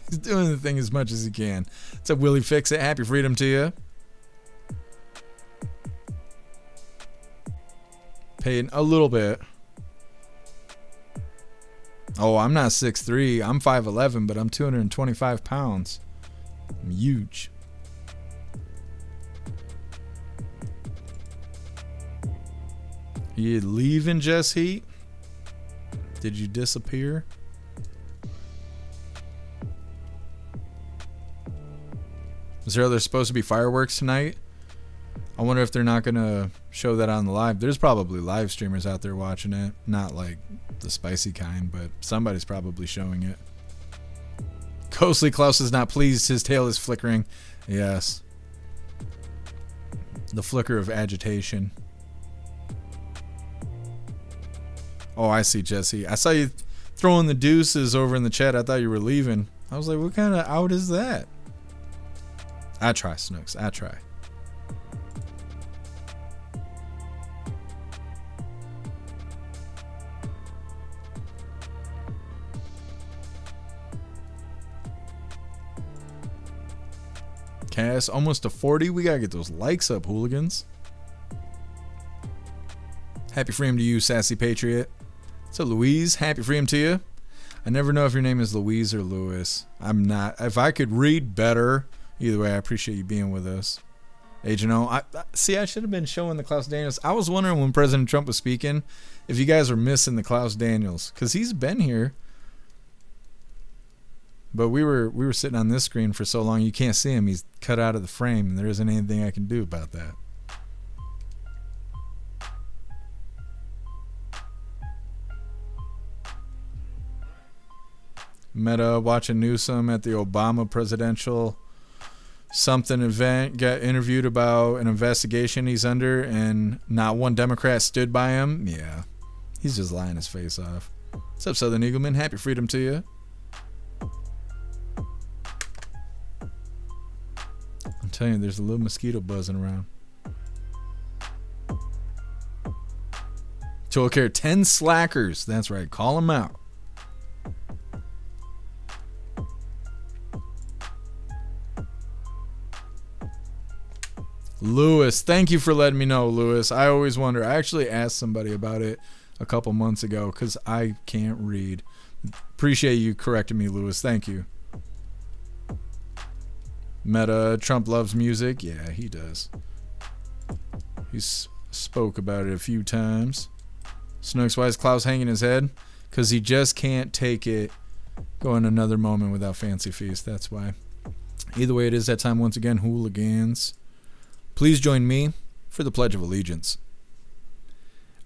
He's doing the thing as much as he can. What's up, Willie Fix It? Happy freedom to you. Paid a little bit. Oh, I'm not 6'3". I'm 5'11", but I'm 225 pounds. I'm huge. You leaving, Jess Heat? Did you disappear? Is there's supposed to be fireworks tonight? I wonder if they're not going to show that on the live. There's probably live streamers out there watching it. Not like the spicy kind, but somebody's probably showing it. Ghostly Klaus is not pleased. His tail is flickering. Yes. The flicker of agitation. Oh, I see, Jesse. I saw you throwing the deuces over in the chat. I thought you were leaving. I was like, what kind of out is that? I try, Snooks. I try. Cass, almost to 40. We gotta get those likes up, hooligans. Happy freedom to you, Sassy Patriot. So, Louise, happy freedom to you. I never know if your name is Louise or Louis. I'm not. If I could read better, either way, I appreciate you being with us. Agent O, I should have been showing the Klaus Daniels. I was wondering when President Trump was speaking if you guys were missing the Klaus Daniels, because he's been here. But we were sitting on this screen for so long, you can't see him. He's cut out of the frame, and there isn't anything I can do about that. Meta watching Newsom at the Obama presidential something event, got interviewed about an investigation he's under, and not one Democrat stood by him. Yeah, he's just lying his face off. What's up, Southern Eagleman? Happy freedom to you. I'm telling you, there's a little mosquito buzzing around. Took care 10 slackers. That's right. Call them out. Lewis, thank you for letting me know, Lewis. I always wonder. I actually asked somebody about it a couple months ago because I can't read. Appreciate you correcting me, Lewis. Thank you. Meta, Trump loves music. Yeah, he does. He's Spoke about it a few times. Snooks, why is Klaus hanging his head? Because he just can't take it going another moment without Fancy Feast. That's why. Either way, it is that time once again, hooligans. Please join me for the Pledge of Allegiance.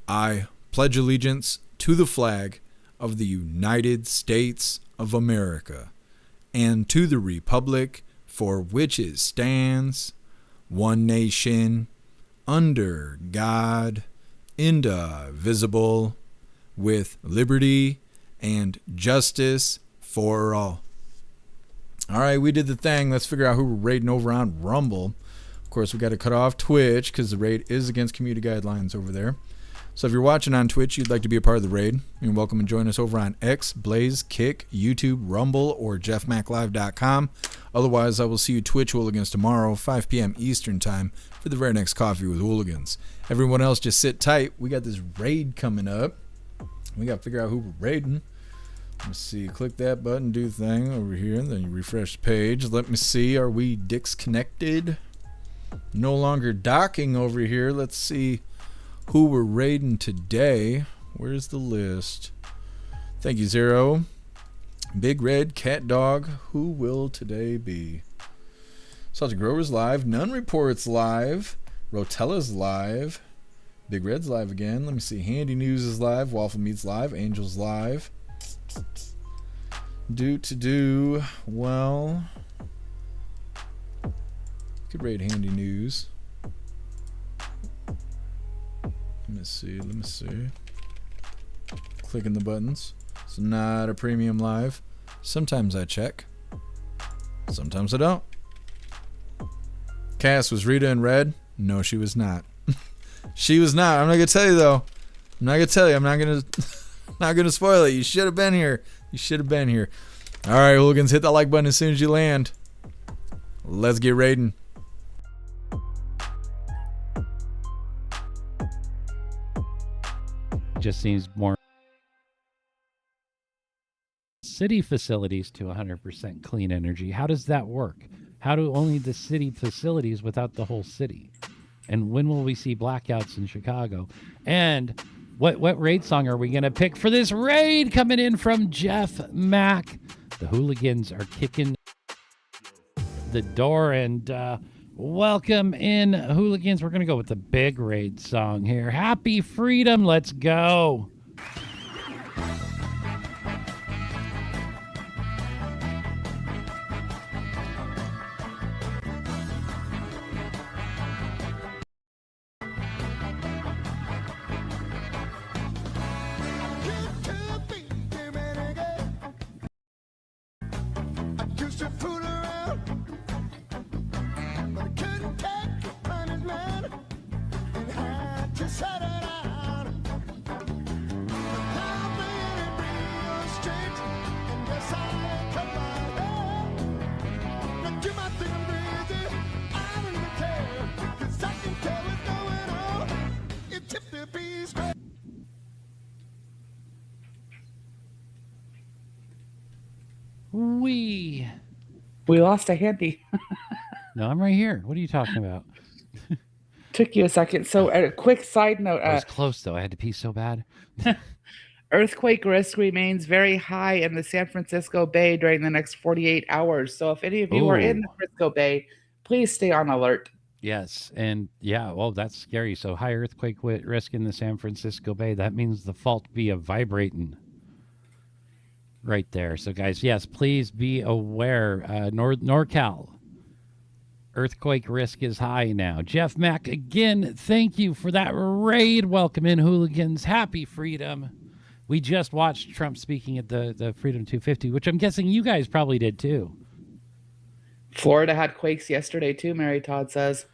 I pledge allegiance to the flag of the United States of America and to the republic for which it stands, one nation, under God, indivisible, with liberty and justice for all. All right, we did the thing. Let's figure out who we're raiding over on Rumble. Of course, we got to cut off Twitch because the raid is against community guidelines over there. So if you're watching on Twitch, you'd like to be a part of the raid, you're welcome to join us over on X, Blaze, Kick, YouTube, Rumble, or JeffMacLive.com. Otherwise, I will see you Twitch Hooligans tomorrow, 5 p.m. Eastern Time, for the very next Coffee with Hooligans. Everyone else, just sit tight. We got this raid coming up. We got to figure out who we're raiding. Let's see. Click that button, do the thing over here, and then you refresh the page. Let me see. Are we dicks connected? No longer docking over here. Let's see who we're raiding today. Where's the list? Thank you, Zero. Big Red, Cat Dog. Who will today be? Salted Grower's live. None Reports live. Rotella's live. Big Red's live again. Let me see. Handy News is live. Waffle Meat's live. Angel's live. Well, could raid Handy News. Let me see. Clicking the buttons. It's not a premium live. Sometimes I check. Sometimes I don't. Cass, was Rita in red? No, she was not. She was not. I'm not gonna tell you though. I'm not gonna spoil it. You should have been here. All right, hooligans, hit that like button as soon as you land. Let's get raiding. Just seems more city facilities to 100% clean energy. How does that work? How do only the city facilities without the whole city? And when will we see blackouts in Chicago? And what raid song are we going to pick for this raid coming in from Jeff Mack? The hooligans are kicking the door, and welcome in, hooligans. We're going to go with the big raid song here. Happy Freedom. Let's go. We lost a handy. No, I'm right here. What are you talking about? Took you a second. So a quick side note. I was close, though. I had to pee so bad. Earthquake risk remains very high in the San Francisco Bay during the next 48 hours. So if any of you are in the Frisco Bay, please stay on alert. Yes. And yeah, well, that's scary. So high earthquake risk in the San Francisco Bay. That means the fault be a vibrating. Right there. So, guys, yes, please be aware. NorCal, earthquake risk is high now. Jeff Mack, again, thank you for that raid. Welcome in, hooligans. Happy freedom. We just watched Trump speaking at the Freedom 250, which I'm guessing you guys probably did too. Florida had quakes yesterday too, Mary Todd says.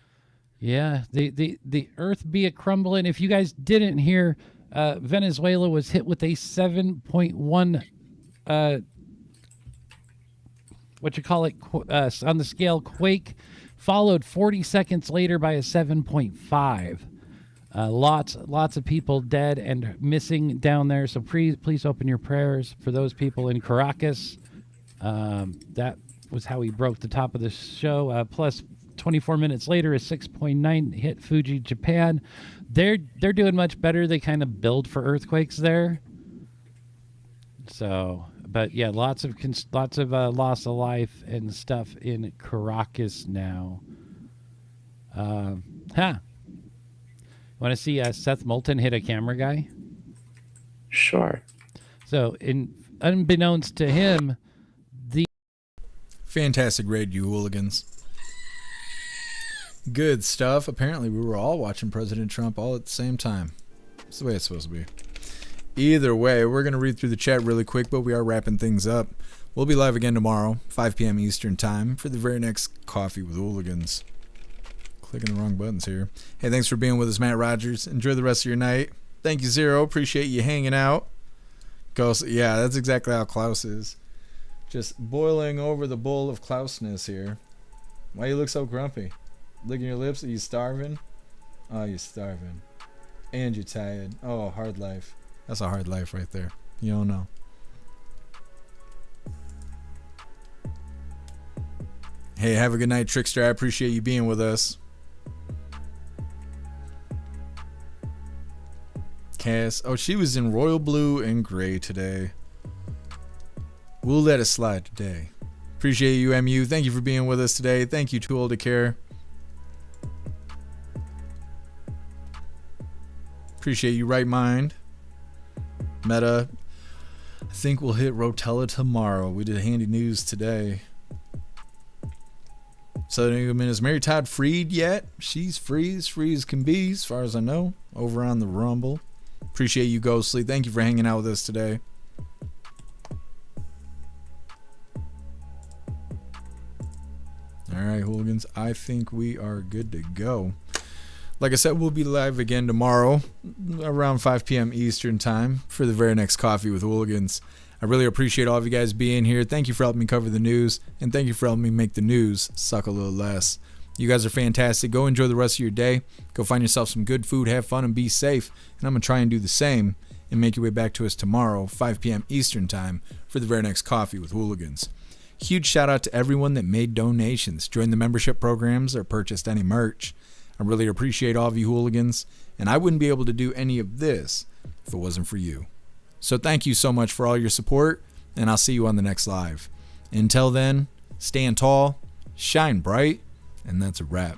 Yeah, the earth be a crumbling. If you guys didn't hear, Venezuela was hit with a 7.1 what you call it on the scale quake, followed 40 seconds later by a 7.5. Lots of people dead and missing down there. So please open your prayers for those people in Caracas. That was how we broke the top of the show. Plus 24 minutes later, a 6.9 hit Fuji, Japan. They're doing much better. They kind of build for earthquakes there. So, but yeah, lots of loss of life and stuff in Caracas now. Want to see Seth Moulton hit a camera guy? Sure. So, unbeknownst to him, fantastic raid, you hooligans. Good stuff. Apparently, we were all watching President Trump all at the same time. That's the way it's supposed to be. Either way, we're going to read through the chat really quick, but we are wrapping things up. We'll be live again tomorrow, 5 p.m. Eastern Time, for the very next Coffee with Hooligans. Clicking the wrong buttons here. Hey, thanks for being with us, Matt Rogers. Enjoy the rest of your night. Thank you, Zero. Appreciate you hanging out. Yeah, that's exactly how Klaus is. Just boiling over the bowl of Klausness here. Why you look so grumpy? Licking your lips? Are you starving? Oh, you're starving. And you're tired. Oh, hard life. That's a hard life right there. You don't know. Hey, have a good night, Trickster. I appreciate you being with us. Cass. Oh, she was in royal blue and gray today. We'll let it slide today. Appreciate you, MU. Thank you for being with us today. Thank you, Too Old to Care. Appreciate you, Right Mind. Meta. I think we'll hit Rotella tomorrow. We did handy news today. Southern England, is Mary Todd freed yet? She's free as can be, as far as I know, over on the Rumble. Appreciate you, Ghostly. Thank you for hanging out with us today. All right, hooligans, I think we are good to go. Like I said, we'll be live again tomorrow around 5 p.m. Eastern Time for the very next Coffee with Hooligans. I really appreciate all of you guys being here. Thank you for helping me cover the news, and thank you for helping me make the news suck a little less. You guys are fantastic. Go enjoy the rest of your day. Go find yourself some good food, have fun, and be safe. And I'm going to try and do the same and make your way back to us tomorrow, 5 p.m. Eastern Time, for the very next Coffee with Hooligans. Huge shout out to everyone that made donations, joined the membership programs, or purchased any merch. I really appreciate all of you hooligans, and I wouldn't be able to do any of this if it wasn't for you. So thank you so much for all your support, and I'll see you on the next live. Until then, stand tall, shine bright, and that's a wrap.